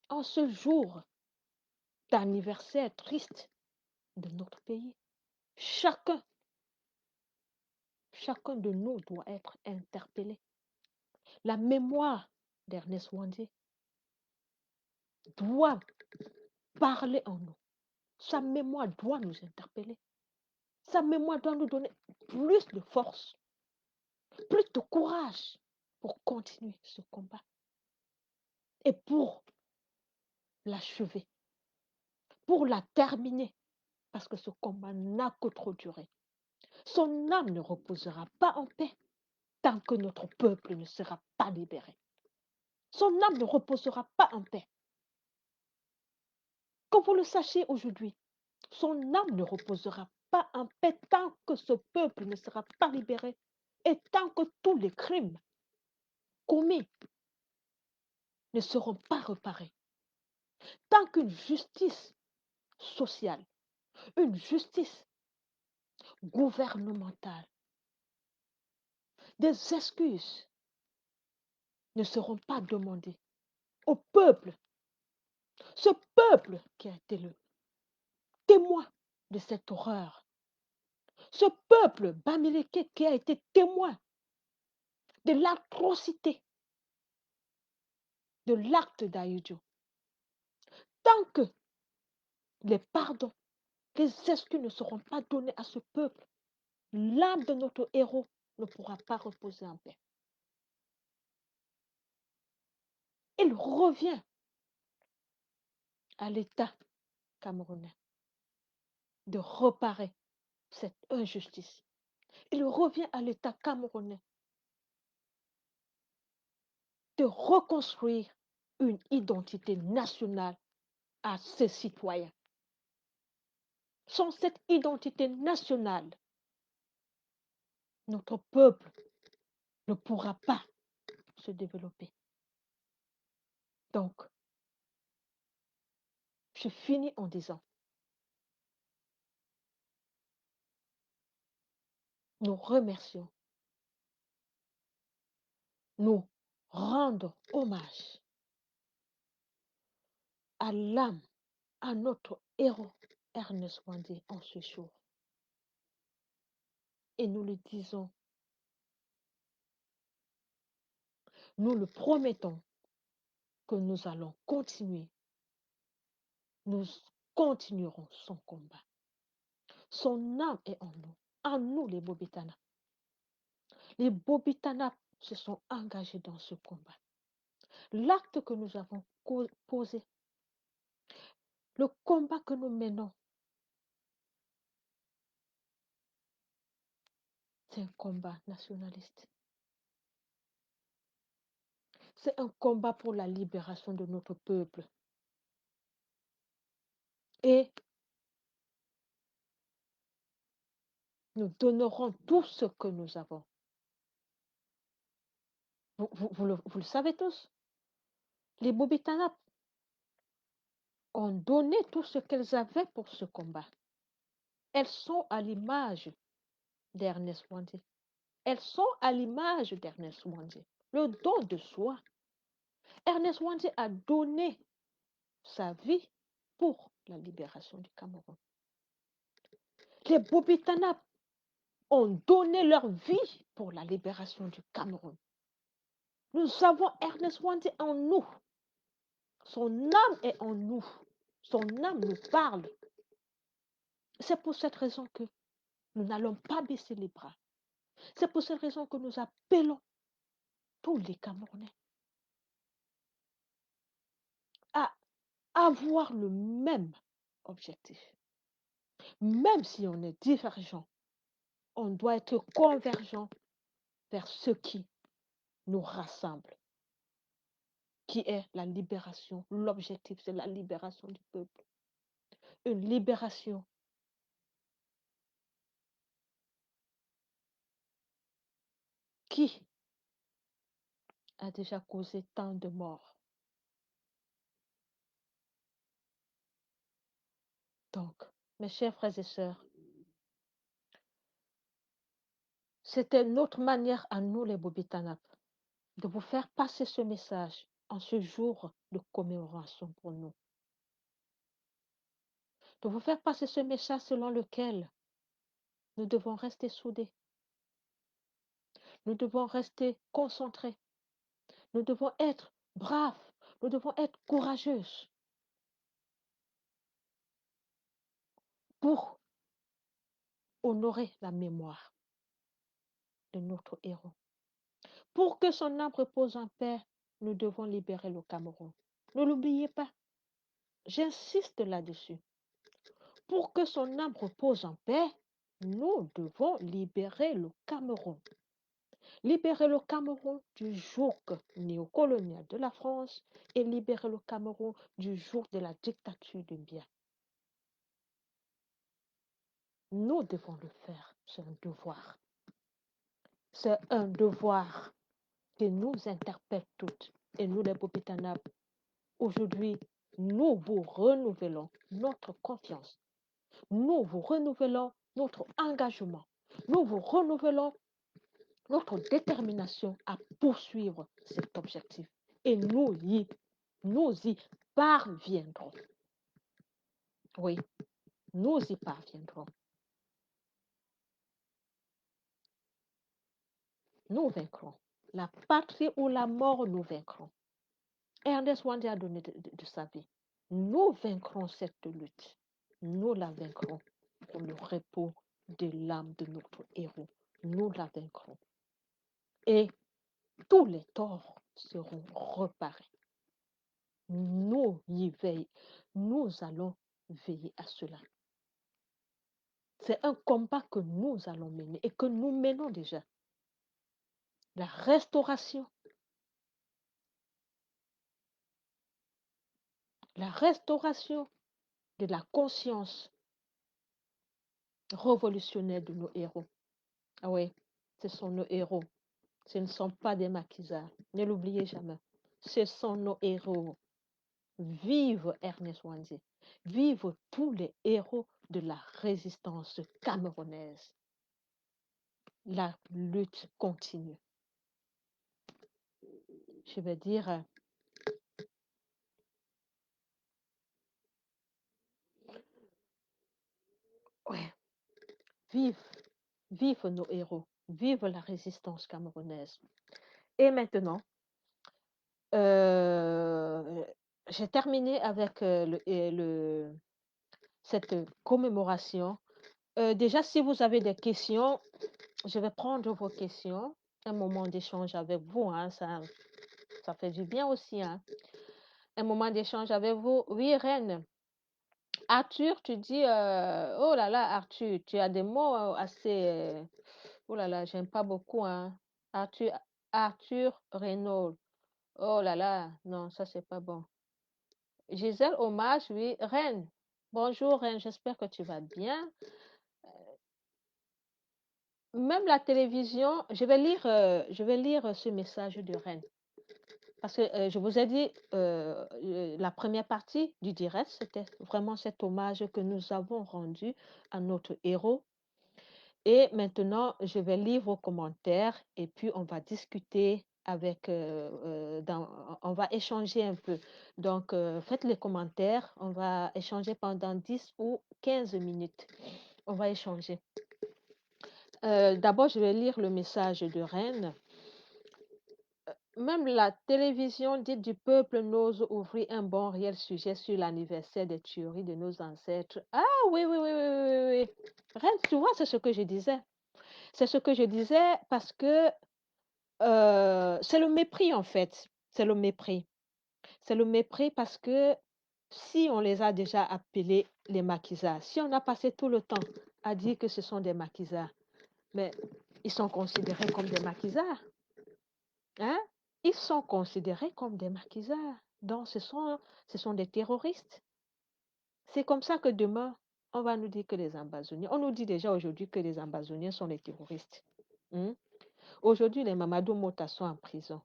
En ce jour d'anniversaire triste de notre pays, chacun de nous doit être interpellé. La mémoire d'Ernest Wandi doit parler en nous. Sa mémoire doit nous interpeller. Sa mémoire doit nous donner plus de force, plus de courage pour continuer ce combat et pour l'achever, pour la terminer, parce que ce combat n'a que trop duré. Son âme ne reposera pas en paix tant que notre peuple ne sera pas libéré. Son âme ne reposera pas en paix. Que vous le sachiez aujourd'hui, son âme ne reposera pas en paix tant que ce peuple ne sera pas libéré et tant que tous les crimes commis ne seront pas réparés. Tant qu'une justice sociale, une justice gouvernementale, des excuses ne seront pas demandées au peuple, ce peuple qui a été le témoin de cette horreur, ce peuple bamileke qui a été témoin de l'atrocité de l'acte d'Aïdjo. Tant que les pardons, les excuses ne seront pas donnés à ce peuple, l'âme de notre héros ne pourra pas reposer en paix. Il revient à l'État camerounais de réparer cette injustice. Il revient à l'État camerounais de reconstruire une identité nationale à ses citoyens. Sans cette identité nationale, notre peuple ne pourra pas se développer. Donc, je finis en disant, nous remercions, nous rendons hommage à l'âme, à notre héros Ernest Wandé en ce jour. Et nous le disons, nous le promettons que nous allons continuer. Nous continuerons son combat. Son âme est en nous les Bobitana. Les Bobitana se sont engagés dans ce combat. L'acte que nous avons posé, le combat que nous menons, c'est un combat nationaliste. C'est un combat pour la libération de notre peuple. Et nous donnerons tout ce que nous avons. Vous le savez tous. Les Bobitana ont donné tout ce qu'elles avaient pour ce combat. Elles sont à l'image d'Ernest Wandé. Elles sont à l'image d'Ernest Wandé. Le don de soi. Ernest Wandé a donné sa vie pour la libération du Cameroun. Les Bobitana ont donné leur vie pour la libération du Cameroun. Nous avons Ernest Wandé en nous. Son âme est en nous. Son âme nous parle. C'est pour cette raison que nous n'allons pas baisser les bras. C'est pour cette raison que nous appelons tous les Camerounais à avoir le même objectif. Même si on est divergent, on doit être convergent vers ce qui nous rassemble, qui est la libération. L'objectif, c'est la libération du peuple. Une libération qui a déjà causé tant de morts. Donc, mes chers frères et sœurs, c'était notre manière à nous, les Bobitanap, de vous faire passer ce message en ce jour de commémoration pour nous. De vous faire passer ce message selon lequel nous devons rester soudés. Nous devons rester concentrés. Nous devons être braves. Nous devons être courageuses pour honorer la mémoire de notre héros. Pour que son âme repose en paix, nous devons libérer le Cameroun. Ne l'oubliez pas. J'insiste là-dessus. Pour que son âme repose en paix, nous devons libérer le Cameroun. Libérer le Cameroun du joug néocolonial de la France et libérer le Cameroun du joug de la dictature de Biya. Nous devons le faire. C'est un devoir. C'est un devoir qui nous interpelle toutes. Et nous, les Bopitanab, aujourd'hui, nous vous renouvelons notre confiance. Nous vous renouvelons notre engagement. Nous vous renouvelons notre détermination à poursuivre cet objectif. Et nous y parviendrons. Oui, nous y parviendrons. Nous vaincrons. La patrie ou la mort, nous vaincrons. Ernest Wandi a donné de sa vie. Nous vaincrons cette lutte. Nous la vaincrons pour le repos de l'âme de notre héros. Nous la vaincrons. Et tous les torts seront reparés. Nous y veillons. Nous allons veiller à cela. C'est un combat que nous allons mener et que nous menons déjà. La restauration. La restauration de la conscience révolutionnaire de nos héros. Ah oui, ce sont nos héros. Ce ne sont pas des maquisards. Ne l'oubliez jamais. Ce sont nos héros. Vive Ernest Wandi. Vive tous les héros de la résistance camerounaise. La lutte continue. Je vais dire, ouais, vive nos héros. Vive la résistance camerounaise. Et maintenant, j'ai terminé avec cette commémoration. Déjà, si vous avez des questions, je vais prendre vos questions. Un moment d'échange avec vous, hein, ça fait du bien aussi. Hein. Un moment d'échange avec vous. Oui, Reine. Arthur, tu dis, oh là là, Arthur, tu as des mots assez, oh là là, j'aime pas beaucoup. Hein. Arthur Renault. Oh là là, non, ça c'est pas bon. Gisèle Hommage, oui. Reine. Bonjour, Reine, j'espère que tu vas bien. Même la télévision, je vais lire ce message de Reine. Parce que je vous ai dit, la première partie du direct, c'était vraiment cet hommage que nous avons rendu à notre héros. Et maintenant, je vais lire vos commentaires et puis on va discuter avec, on va échanger un peu. Donc, faites les commentaires, on va échanger pendant 10 ou 15 minutes. On va échanger. D'abord, je vais lire le message de Reine. Même la télévision dite du peuple n'ose ouvrir un bon réel sujet sur l'anniversaire des tueries de nos ancêtres. Ah oui, oui, oui, oui, oui, oui. Reine, tu vois, c'est ce que je disais. C'est ce que je disais parce que c'est le mépris en fait. C'est le mépris. C'est le mépris parce que si on les a déjà appelés les maquisards, si on a passé tout le temps à dire que ce sont des maquisards, mais ils sont considérés comme des maquisards. Hein? Ils sont considérés comme des maquisards. Donc, ce sont des terroristes. C'est comme ça que demain, on va nous dire que les Ambazoniens, on nous dit déjà aujourd'hui que les Ambazoniens sont les terroristes. Hein? Aujourd'hui, les Mamadou Mota sont en prison.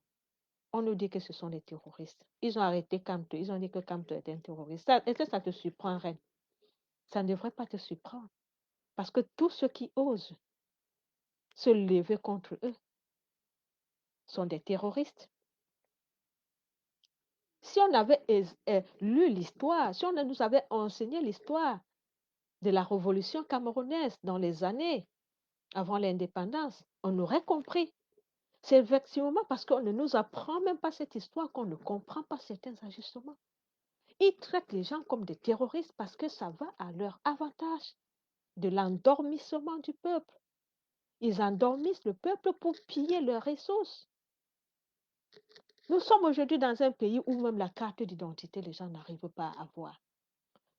On nous dit que ce sont des terroristes. Ils ont arrêté Kamto. Ils ont dit que Kamto est un terroriste. Est-ce que ça te surprend, Reine? Ça ne devrait pas te surprendre. Parce que tous ceux qui osent se lever contre eux sont des terroristes. Si on avait lu l'histoire, si on nous avait enseigné l'histoire de la révolution camerounaise dans les années avant l'indépendance, on aurait compris. C'est effectivement parce qu'on ne nous apprend même pas cette histoire qu'on ne comprend pas certains ajustements. Ils traitent les gens comme des terroristes parce que ça va à leur avantage de l'endormissement du peuple. Ils endormissent le peuple pour piller leurs ressources. Nous sommes aujourd'hui dans un pays où même la carte d'identité, les gens n'arrivent pas à avoir.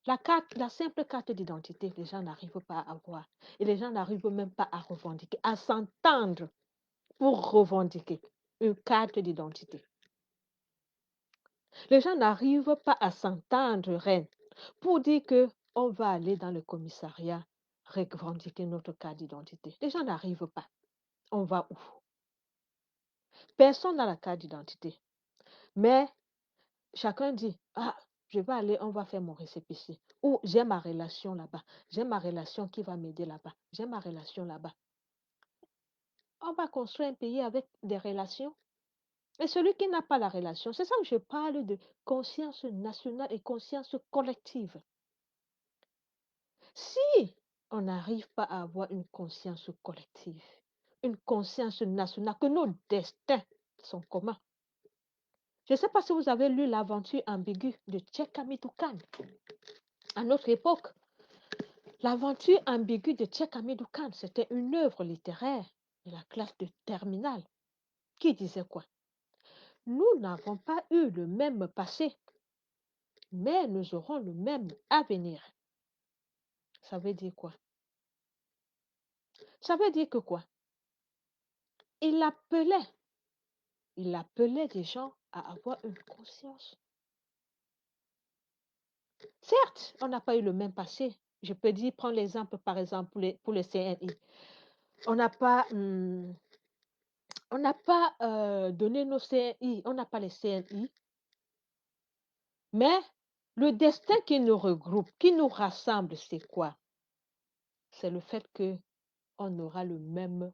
La simple carte d'identité, les gens n'arrivent pas à avoir. Et les gens n'arrivent même pas à revendiquer, à s'entendre pour revendiquer une carte d'identité. Les gens n'arrivent pas à s'entendre, Reine, pour dire qu'on va aller dans le commissariat revendiquer notre carte d'identité. Les gens n'arrivent pas. On va où? Personne n'a la carte d'identité. Mais chacun dit, ah, je vais aller, on va faire mon récépissé. Ou j'ai ma relation là-bas. J'ai ma relation qui va m'aider là-bas. J'ai ma relation là-bas. On va construire un pays avec des relations. Et celui qui n'a pas la relation, c'est ça que je parle de conscience nationale et conscience collective. Si on n'arrive pas à avoir une conscience collective, une conscience nationale, que nos destins sont communs. Je ne sais pas si vous avez lu l'aventure ambiguë de Cheikh Hamidou Kane. À notre époque, l'aventure ambiguë de Cheikh Hamidou Kane, c'était une œuvre littéraire de la classe de terminale qui disait quoi? Nous n'avons pas eu le même passé, mais nous aurons le même avenir. Ça veut dire quoi? Ça veut dire que quoi? Il appelait des gens à avoir une conscience. Certes, on n'a pas eu le même passé. Je peux dire, prends l'exemple, par exemple, pour les CNI. On n'a pas, donné nos CNI, on n'a pas les CNI, mais le destin qui nous regroupe, qui nous rassemble, c'est quoi? C'est le fait qu'on aura le même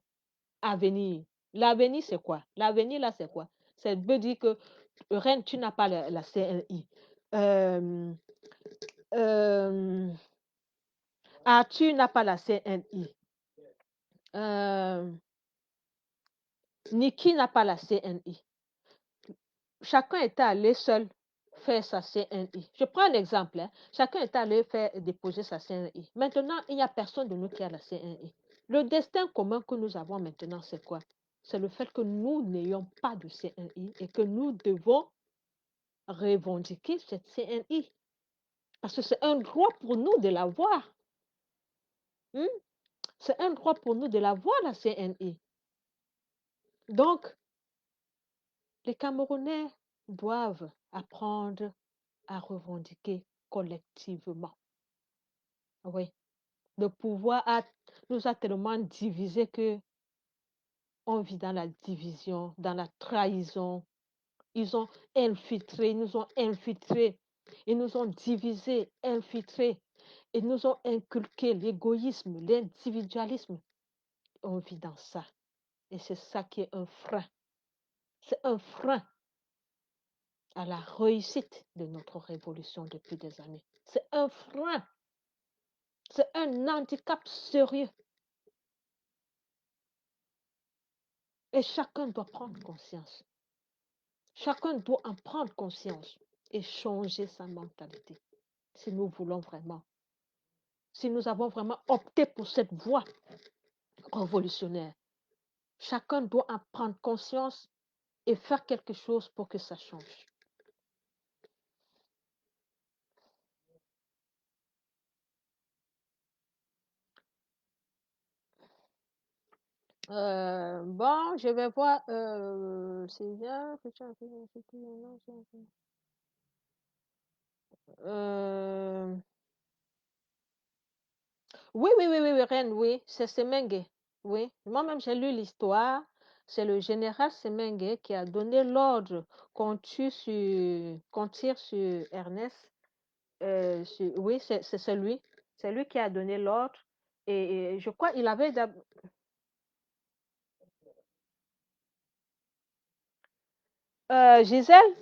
avenir. L'avenir, c'est quoi? L'avenir, là, c'est quoi? Ça veut dire que, Reine, tu n'as pas la CNI. Euh, Arthur n'a pas la CNI. Nikki n'a pas la CNI. Chacun est allé seul faire sa CNI. Je prends un exemple. Chacun est allé déposer sa CNI. Maintenant, il n'y a personne de nous qui a la CNI. Le destin commun que nous avons maintenant, c'est quoi? C'est le fait que nous n'ayons pas de CNI et que nous devons revendiquer cette CNI. Parce que c'est un droit pour nous de l'avoir. C'est un droit pour nous de l'avoir, la CNI. Donc, les Camerounais doivent apprendre à revendiquer collectivement. Oui, le pouvoir nous a tellement divisés que on vit dans la division, dans la trahison. Ils nous ont infiltrés, ils nous ont divisés, infiltrés, ils nous ont inculqué l'égoïsme, l'individualisme. On vit dans ça. Et c'est ça qui est un frein. C'est un frein à la réussite de notre révolution depuis des années. C'est un frein. C'est un handicap sérieux. Et chacun doit prendre conscience. Chacun doit en prendre conscience et changer sa mentalité. Si nous voulons vraiment, si nous avons vraiment opté pour cette voie révolutionnaire, chacun doit en prendre conscience et faire quelque chose pour que ça change. Bon, je vais voir. C'est bien. Oui, Reine, oui, c'est Semengue. Oui, moi-même, j'ai lu l'histoire. C'est le général Semengue qui a donné l'ordre qu'on tire sur Ernest. Oui, c'est lui. C'est lui qui a donné l'ordre. Et je crois qu'il avait Gisèle,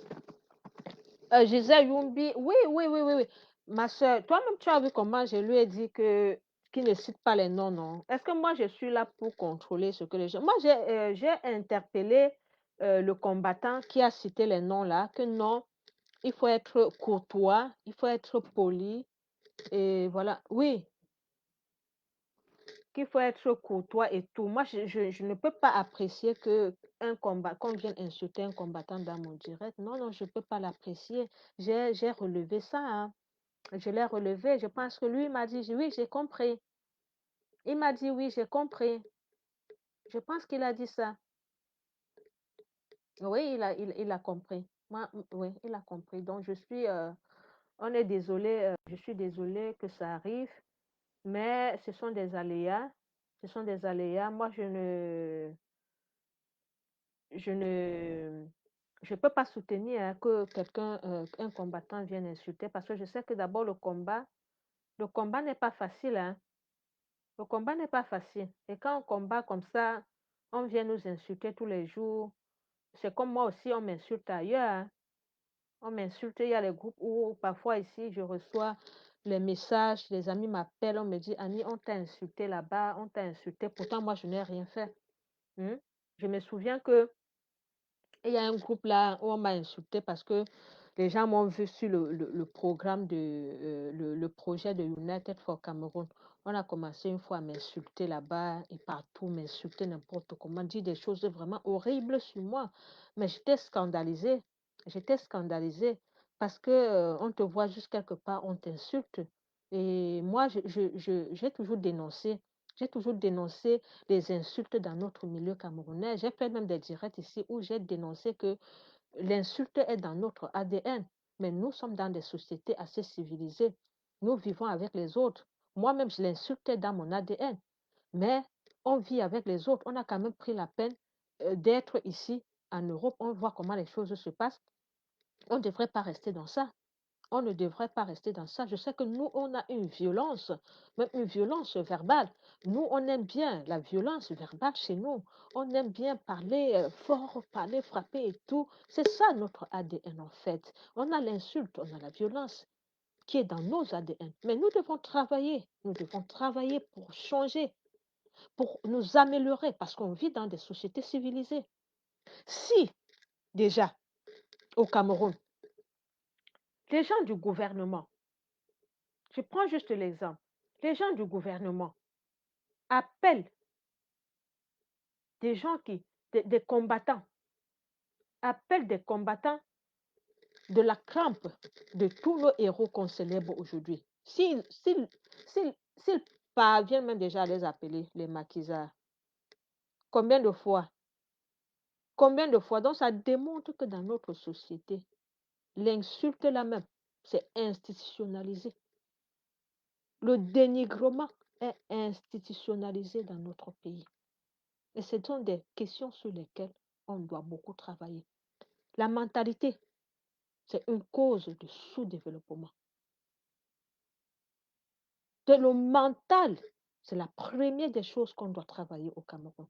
Gisèle Youmbi. Oui, oui. Ma soeur, toi-même, tu as vu comment je lui ai dit qu'il ne cite pas les noms, non? Est-ce que moi, je suis là pour contrôler ce que les gens... Moi, j'ai interpellé le combattant qui a cité les noms là, que non, il faut être courtois, il faut être poli. Et voilà, oui, qu'il faut être courtois et tout. Moi, je ne peux pas apprécier qu'on vienne insulter un combattant dans mon direct. Non, non, je ne peux pas l'apprécier. J'ai relevé ça, hein. Je l'ai relevé. Je pense que lui m'a dit, oui, j'ai compris. Il m'a dit, oui, j'ai compris. Je pense qu'il a dit ça. Oui, il a compris. Moi, oui, il a compris. Donc, on est désolé, je suis désolée que ça arrive. Mais ce sont des aléas. Ce sont des aléas. Moi, je ne, je peux pas soutenir hein, que quelqu'un, un combattant vienne insulter parce que je sais que d'abord le combat n'est pas facile, hein. Le combat n'est pas facile. Et quand on combat comme ça, on vient nous insulter tous les jours. C'est comme moi aussi, on m'insulte ailleurs, hein. On m'insulte, il y a les groupes où parfois ici, je reçois les messages, les amis m'appellent, on me dit, Annie, on t'a insulté là-bas, on t'a insulté, pourtant moi, je n'ai rien fait. Je me souviens que il y a un groupe là où on m'a insulté parce que les gens m'ont vu sur le programme le projet de United for Cameroon. On a commencé une fois à m'insulter là-bas et partout, m'insulter n'importe comment, dire des choses vraiment horribles sur moi. Mais j'étais scandalisée. J'étais scandalisée parce que on te voit juste quelque part, on t'insulte. Et moi, j'ai toujours dénoncé. J'ai toujours dénoncé les insultes dans notre milieu camerounais. J'ai fait même des directs ici où j'ai dénoncé que l'insulte est dans notre ADN. Mais nous sommes dans des sociétés assez civilisées. Nous vivons avec les autres. Moi-même, je l'insulte dans mon ADN. Mais on vit avec les autres. On a quand même pris la peine d'être ici en Europe. On voit comment les choses se passent. On ne devrait pas rester dans ça. On ne devrait pas rester dans ça. Je sais que nous, on a une violence, même une violence verbale. Nous, on aime bien la violence verbale chez nous. On aime bien parler fort, parler, frapper et tout. C'est ça notre ADN en fait. On a l'insulte, on a la violence qui est dans nos ADN. Mais nous devons travailler. Nous devons travailler pour changer, pour nous améliorer parce qu'on vit dans des sociétés civilisées. Si, déjà, au Cameroun, les gens du gouvernement, je prends juste l'exemple, les gens du gouvernement appellent des gens des combattants, appellent des combattants de la crampe de tous nos héros qu'on célèbre aujourd'hui. S'ils parviennent même déjà à les appeler les maquisards, combien de fois? Combien de fois? Donc ça démontre que dans notre société, l'insulte là même, c'est institutionnalisé. Le dénigrement est institutionnalisé dans notre pays. Et ce sont des questions sur lesquelles on doit beaucoup travailler. La mentalité, c'est une cause de sous-développement. Le mental, c'est la première des choses qu'on doit travailler au Cameroun.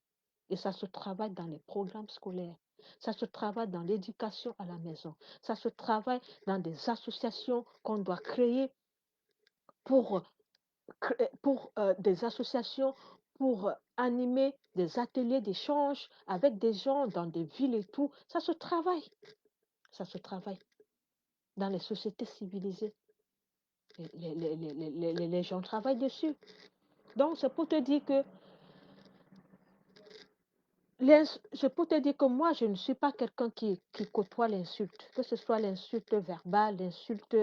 Et ça se travaille dans les programmes scolaires. Ça se travaille dans l'éducation à la maison. Ça se travaille dans des associations qu'on doit créer pour, des associations pour animer des ateliers d'échange avec des gens dans des villes et tout. Ça se travaille. Ça se travaille dans les sociétés civilisées. Les gens travaillent dessus. Donc, c'est pour te dire que moi, je ne suis pas quelqu'un qui côtoie l'insulte, que ce soit l'insulte verbale, l'insulte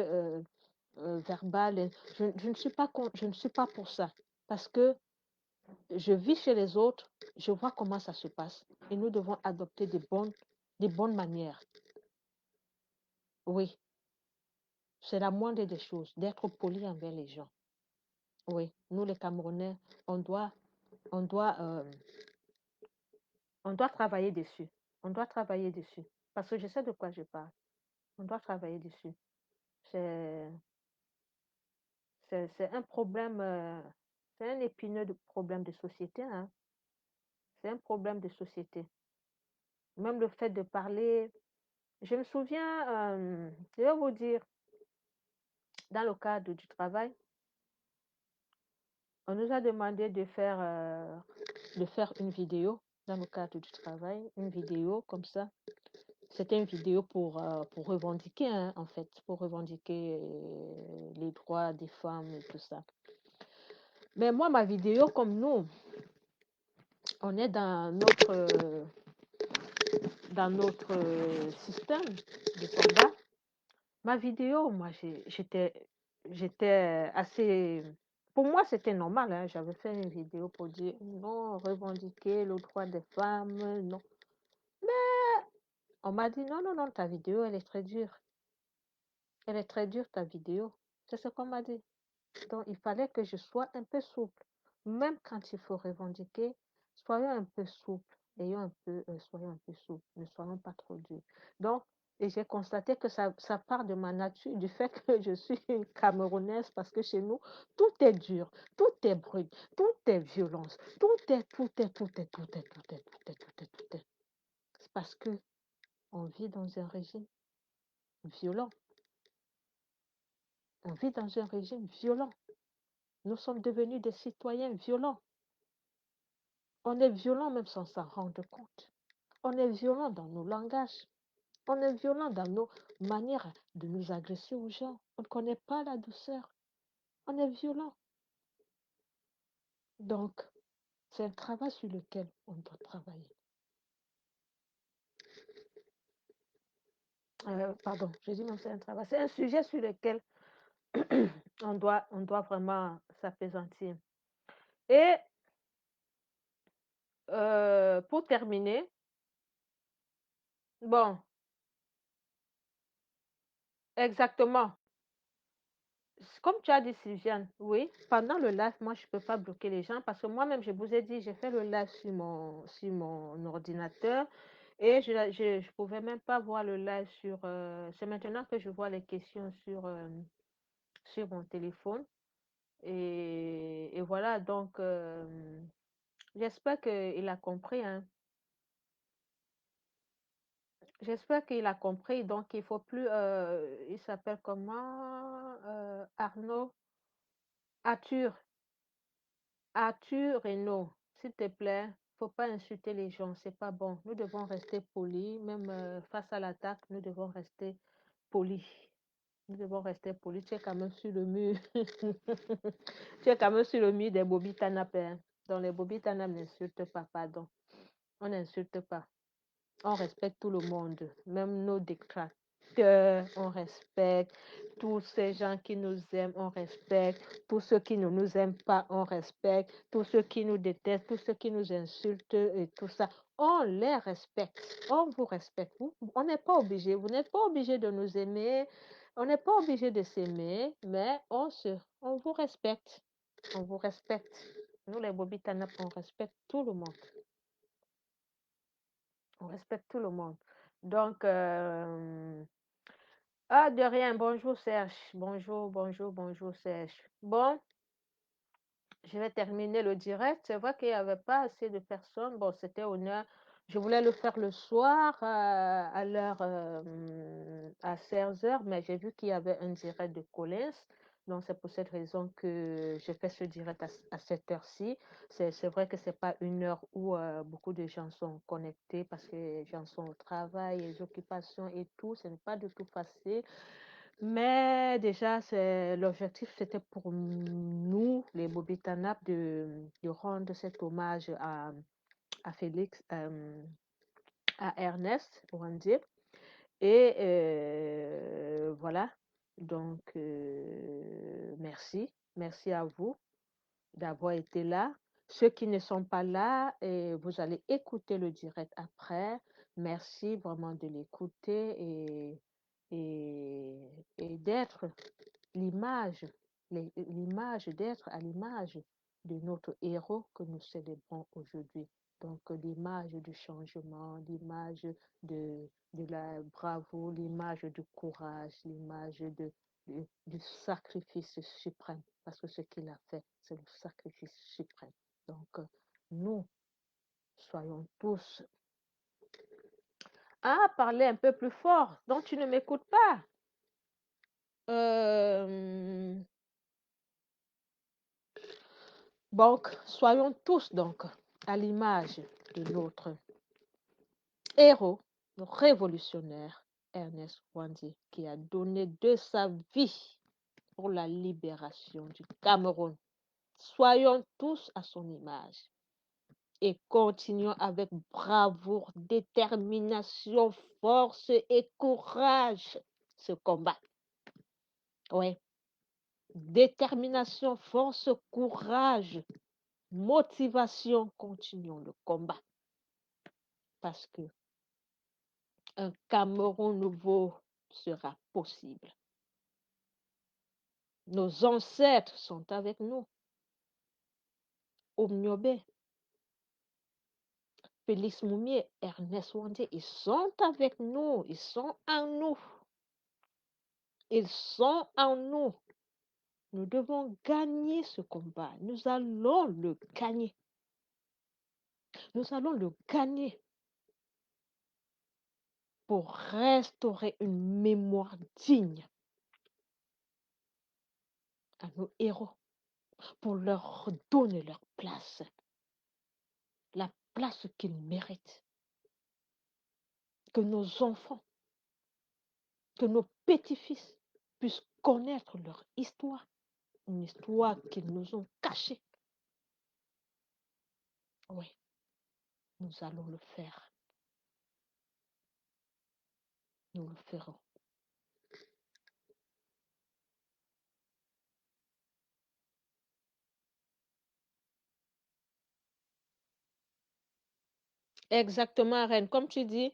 verbale. Je ne suis pas pour ça. Parce que je vis chez les autres, je vois comment ça se passe. Et nous devons adopter des bonnes manières. Oui, c'est la moindre des choses, d'être poli envers les gens. Oui, nous les Camerounais, on doit, on doit, euh, on doit travailler dessus. On doit travailler dessus. Parce que je sais de quoi je parle. On doit travailler dessus. C'est, c'est un problème, c'est un épineux problème de société, hein. C'est un problème de société. Même le fait de parler. Je me souviens, je vais vous dire, dans le cadre du travail, on nous a demandé de faire une vidéo dans le cadre du travail, une vidéo comme ça. C'était une vidéo pour revendiquer, hein, en fait, pour revendiquer les droits des femmes et tout ça. Mais moi, ma vidéo, comme nous, on est dans notre système de combat. Ma vidéo, moi, j'étais assez... Pour moi, c'était normal, hein. J'avais fait une vidéo pour dire non, revendiquer le droit des femmes, non. Mais on m'a dit non, non, non, ta vidéo, elle est très dure. Elle est très dure, ta vidéo. C'est ce qu'on m'a dit. Donc, il fallait que je sois un peu souple. Même quand il faut revendiquer, soyons un peu souples. Soyons un peu souples. Ne soyons pas trop durs. Donc, et j'ai constaté que ça part de ma nature, du fait que je suis une Camerounaise, parce que chez nous, tout est dur, tout est brut, tout est violence, tout est. C'est parce que on vit dans un régime violent. On vit dans un régime violent. Nous sommes devenus des citoyens violents. On est violent même sans s'en rendre compte. On est violent dans nos langages. On est violent dans nos manières de nous agresser aux gens. On ne connaît pas la douceur. On est violent. Donc, c'est un travail sur lequel on doit travailler. Pardon, je dis même c'est un travail. C'est un sujet sur lequel on doit vraiment s'apaisantir. Et pour terminer, bon, exactement. Comme tu as dit, Sylviane, oui, pendant le live, moi, je ne peux pas bloquer les gens parce que moi-même, je vous ai dit, j'ai fait le live sur mon ordinateur et je pouvais même pas voir le live sur... c'est maintenant que je vois les questions sur mon téléphone. Et voilà, donc, j'espère qu'il a compris, hein. J'espère qu'il a compris. Donc, il faut plus... il s'appelle comment? Arnaud Arthur. Arthur Renaud, s'il te plaît, faut pas insulter les gens, c'est pas bon. Nous devons rester polis, même face à l'attaque, nous devons rester polis. Nous devons rester polis. Tu es quand même sur le mur. Tu es quand même sur le mur des Bobby Tanap, hein. Dans les Bobby Tanap n'insulte pas, pardon. On n'insulte pas. On respecte tout le monde, même nos détracteurs, on respecte. Tous ces gens qui nous aiment, on respecte. Tous ceux qui ne nous aiment pas, on respecte. Tous ceux qui nous détestent, tous ceux qui nous insultent et tout ça, on les respecte. On vous respecte. On n'est pas obligé. Vous n'êtes pas obligé de nous aimer. On n'est pas obligé de s'aimer, mais on vous respecte. On vous respecte. Nous, les Bobby Tanap, on respecte tout le monde. On respecte tout le monde. Donc, de rien. Bonjour Serge. Bonjour Serge. Bon, je vais terminer le direct. C'est vrai qu'il n'y avait pas assez de personnes. Bon, c'était honneur. Je voulais le faire le soir à l'heure à 16 heures, mais j'ai vu qu'il y avait un direct de Collins. Donc, c'est pour cette raison que je fais ce direct à cette heure-ci. C'est vrai que ce n'est pas une heure où beaucoup de gens sont connectés parce que les gens sont au travail, les occupations et tout. Ce n'est pas du tout facile. Mais déjà, l'objectif, c'était pour nous, les Bobby Tanap, de rendre cet hommage à Félix, à Ernest Ouandie. Et voilà. Donc, merci. Merci à vous d'avoir été là. Ceux qui ne sont pas là, vous allez écouter le direct après. Merci vraiment de l'écouter et d'être l'image, d'être à l'image de notre héros que nous célébrons aujourd'hui. Donc, l'image du changement, l'image de la bravoure, l'image du courage, l'image du sacrifice suprême. Parce que ce qu'il a fait, c'est le sacrifice suprême. Donc, nous, soyons tous... Ah, parler un peu plus fort. Donc, tu ne m'écoutes pas. Donc, soyons tous donc à l'image de notre héros, le révolutionnaire Ernest Ouandie, qui a donné de sa vie pour la libération du Cameroun. Soyons tous à son image et continuons avec bravoure, détermination, force et courage ce combat. Oui. Détermination, force, courage, motivation, continuons le combat. Parce que un Cameroun nouveau sera possible. Nos ancêtres sont avec nous. Omniobe, Félix Moumier, Ernest Wandé, ils sont avec nous. Ils sont en nous. Ils sont en nous. Nous devons gagner ce combat. Nous allons le gagner. Nous allons le gagner pour restaurer une mémoire digne à nos héros, pour leur donner leur place, la place qu'ils méritent. Que nos enfants, que nos petits-fils puissent connaître leur histoire, une histoire qu'ils nous ont cachée. Oui, nous allons le faire. Nous le ferons. Exactement, Reine. Comme tu dis,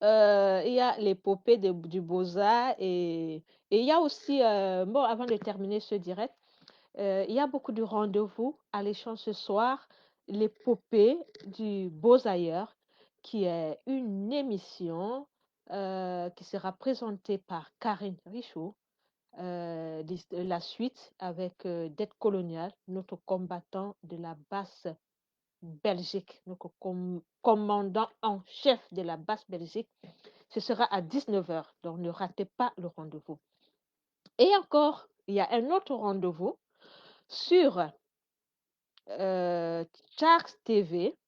il y a l'épopée du Beaux-Arts et il y a aussi, bon, avant de terminer ce direct, il y a beaucoup de rendez-vous à l'échange ce soir, l'épopée du Beaux-Ailleurs, qui est une émission qui sera présentée par Karine Richaud. La suite avec Dette coloniale, notre combattant de la basse Belgique, notre commandant en chef de la basse Belgique. Ce sera à 19 h, donc ne ratez pas le rendez-vous. Et encore, il y a un autre rendez-vous sur Charles TV,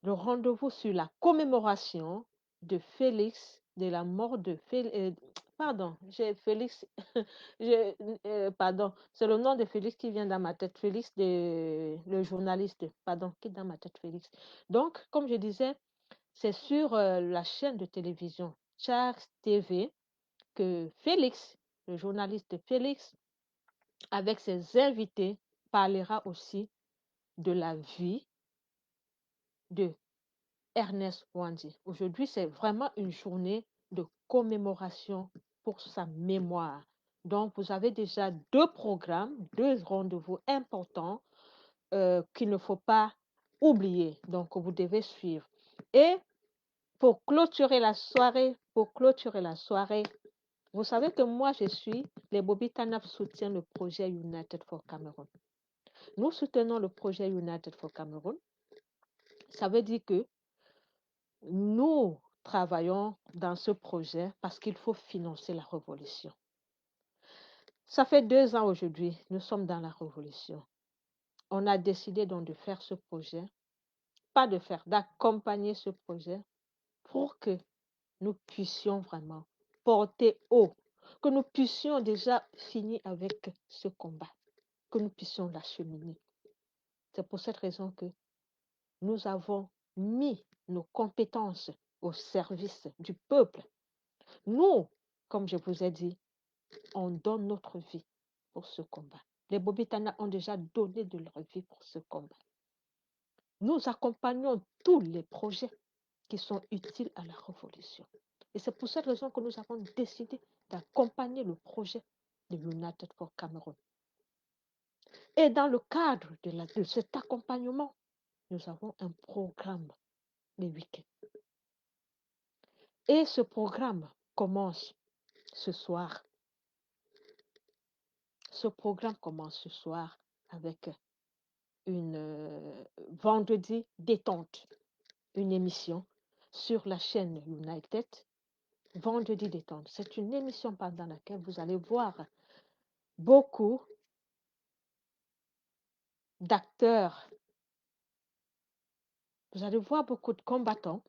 le rendez-vous sur la commémoration de Félix, de la mort de Félix. Pardon, j'ai Félix. Pardon, c'est le nom de Félix qui vient dans ma tête. Félix, le journaliste. Pardon, qui est dans ma tête, Félix. Donc, comme je disais, c'est sur la chaîne de télévision Charles TV que Félix, le journaliste Félix, avec ses invités, parlera aussi de la vie de Ernest Wandé. Aujourd'hui, c'est vraiment une journée de commémoration pour sa mémoire. Donc, vous avez déjà deux programmes, deux rendez-vous importants qu'il ne faut pas oublier. Donc, vous devez suivre. Et pour clôturer la soirée, vous savez que moi, les Bobby Tanaf soutient le projet United for Cameroon. Nous soutenons le projet United for Cameroon. Ça veut dire que nous travaillons dans ce projet parce qu'il faut financer la révolution. Ça fait 2 ans aujourd'hui, nous sommes dans la révolution. On a décidé donc de faire ce projet, d'accompagner ce projet pour que nous puissions vraiment porter haut, que nous puissions déjà finir avec ce combat, que nous puissions l'acheminer. C'est pour cette raison que nous avons mis nos compétences au service du peuple. Nous, comme je vous ai dit, on donne notre vie pour ce combat. Les Bobitana ont déjà donné de leur vie pour ce combat. Nous accompagnons tous les projets qui sont utiles à la révolution. Et c'est pour cette raison que nous avons décidé d'accompagner le projet de United for Cameroon. Et dans le cadre de cet accompagnement, nous avons un programme les week-ends. Et ce programme commence ce soir. Ce programme commence ce soir avec une vendredi détente, une émission sur la chaîne United. Vendredi détente. C'est une émission pendant laquelle vous allez voir beaucoup d'acteurs. Vous allez voir beaucoup de combattants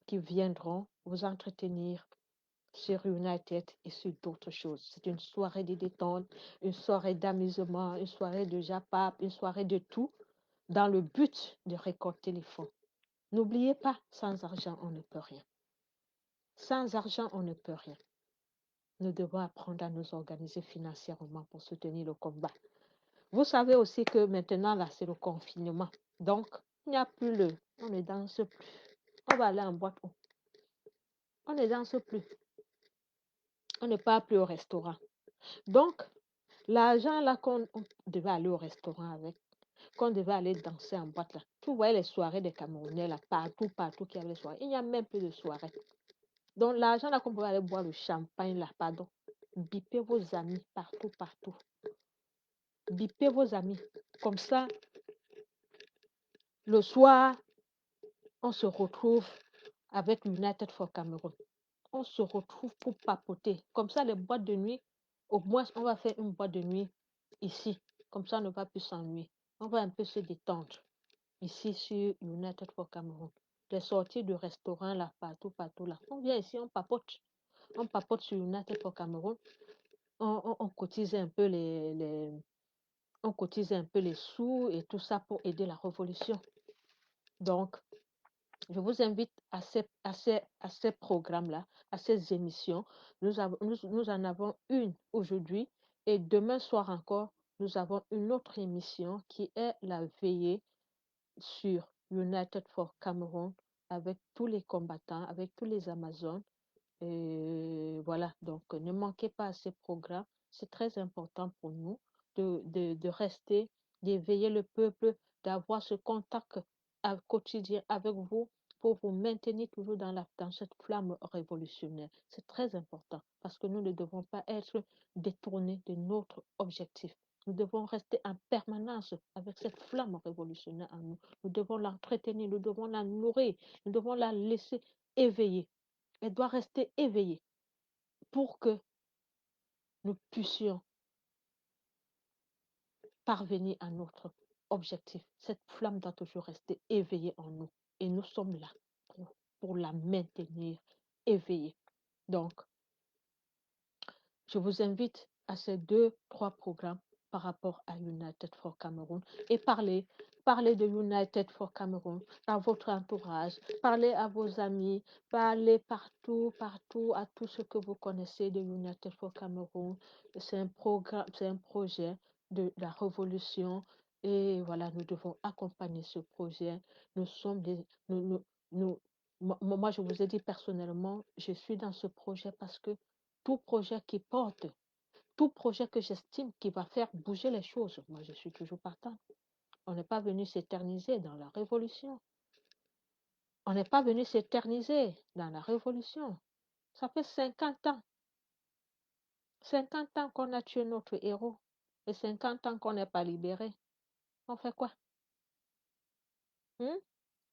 qui viendront vous entretenir sur United et sur d'autres choses. C'est une soirée de détente, une soirée d'amusement, une soirée de japap, une soirée de tout, dans le but de récolter les fonds. N'oubliez pas, sans argent, on ne peut rien. Sans argent, on ne peut rien. Nous devons apprendre à nous organiser financièrement pour soutenir le combat. Vous savez aussi que maintenant, là, c'est le confinement. Donc, il n'y a plus on ne danse plus. On va aller en boîte. On ne danse plus. On ne part plus au restaurant. Donc, L'argent là qu'on devait aller au restaurant avec, qu'on devait aller danser en boîte là. Tu voyais les soirées des Camerounais là, partout qu'il y avait les soirées. Il n'y a même plus de soirées. Donc l'argent là qu'on pouvait aller boire le champagne là, pardon. Bipez vos amis partout. Bipez vos amis. Comme ça, le soir, on se retrouve avec United for Cameroun. On se retrouve pour papoter. Comme ça, les boîtes de nuit, au moins, on va faire une boîte de nuit ici. Comme ça, on ne va plus s'ennuyer. On va un peu se détendre ici sur United for Cameroun. Les sorties de restaurants là, partout là. On vient ici, on papote. On papote sur United for Cameroun. On cotise un peu on cotise un peu les sous et tout ça pour aider la révolution. Donc, je vous invite à ces programmes-là, à ces émissions. Nous en avons une aujourd'hui et demain soir encore, nous avons une autre émission qui est la veillée sur United for Cameroun avec tous les combattants, avec tous les Amazones. Et voilà, donc ne manquez pas à ces programmes. C'est très important pour nous de rester, d'éveiller le peuple, d'avoir ce contact quotidien avec vous pour vous maintenir toujours dans cette flamme révolutionnaire. C'est très important parce que nous ne devons pas être détournés de notre objectif. Nous devons rester en permanence avec cette flamme révolutionnaire en nous. Nous devons l'entretenir, nous devons la nourrir, nous devons la laisser éveiller. Elle doit rester éveillée pour que nous puissions parvenir à notre objectif. Cette flamme doit toujours rester éveillée en nous. Et nous sommes là pour la maintenir éveillée. Donc, je vous invite à ces 2-3 programmes par rapport à United for Cameroun et parlez de United for Cameroun à votre entourage, parlez à vos amis, parlez partout, à tout ce que vous connaissez de United for Cameroun. C'est un programme, c'est un projet de la révolution et voilà, nous devons accompagner ce projet. Nous sommes moi, je vous ai dit personnellement, je suis dans ce projet parce que tout projet qui porte, tout projet que j'estime qui va faire bouger les choses, moi je suis toujours partant. On n'est pas venu s'éterniser dans la révolution. On n'est pas venu s'éterniser dans la révolution. Ça fait 50 ans. 50 ans qu'on a tué notre héros. Et 50 ans qu'on n'est pas libéré. On fait quoi?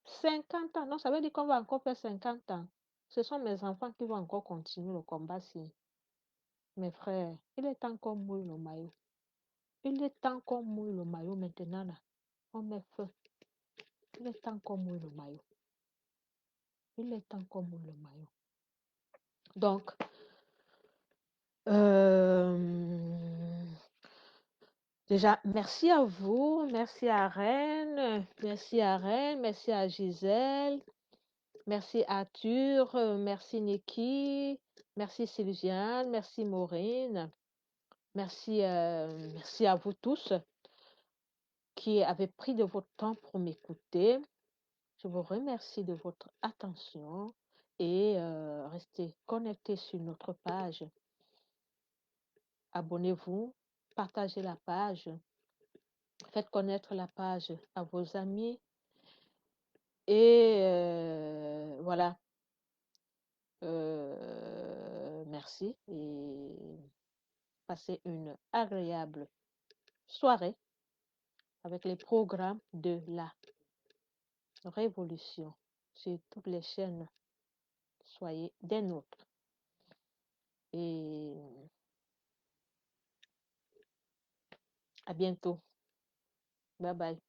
50 ans. Non, ça veut dire qu'on va encore faire 50 ans. Ce sont mes enfants qui vont encore continuer le combat si. Mes frères, il est temps qu'on mouille le maillot. Il est temps qu'on mouille le maillot maintenant. Là. On met feu. Il est temps qu'on mouille le maillot. Il est temps qu'on mouille le maillot. Donc, déjà, merci à vous. Merci à Rennes. Merci à Rennes. Merci à Gisèle. Merci Arthur. Merci Niki. Merci Sylviane. Merci Maureen. Merci, merci à vous tous qui avez pris de votre temps pour m'écouter. Je vous remercie de votre attention et restez connectés sur notre page. Abonnez-vous, partagez la page, faites connaître la page à vos amis et voilà. Merci et passez une agréable soirée avec les programmes de la révolution sur toutes les chaînes. Soyez des nôtres. Et à bientôt. Bye bye.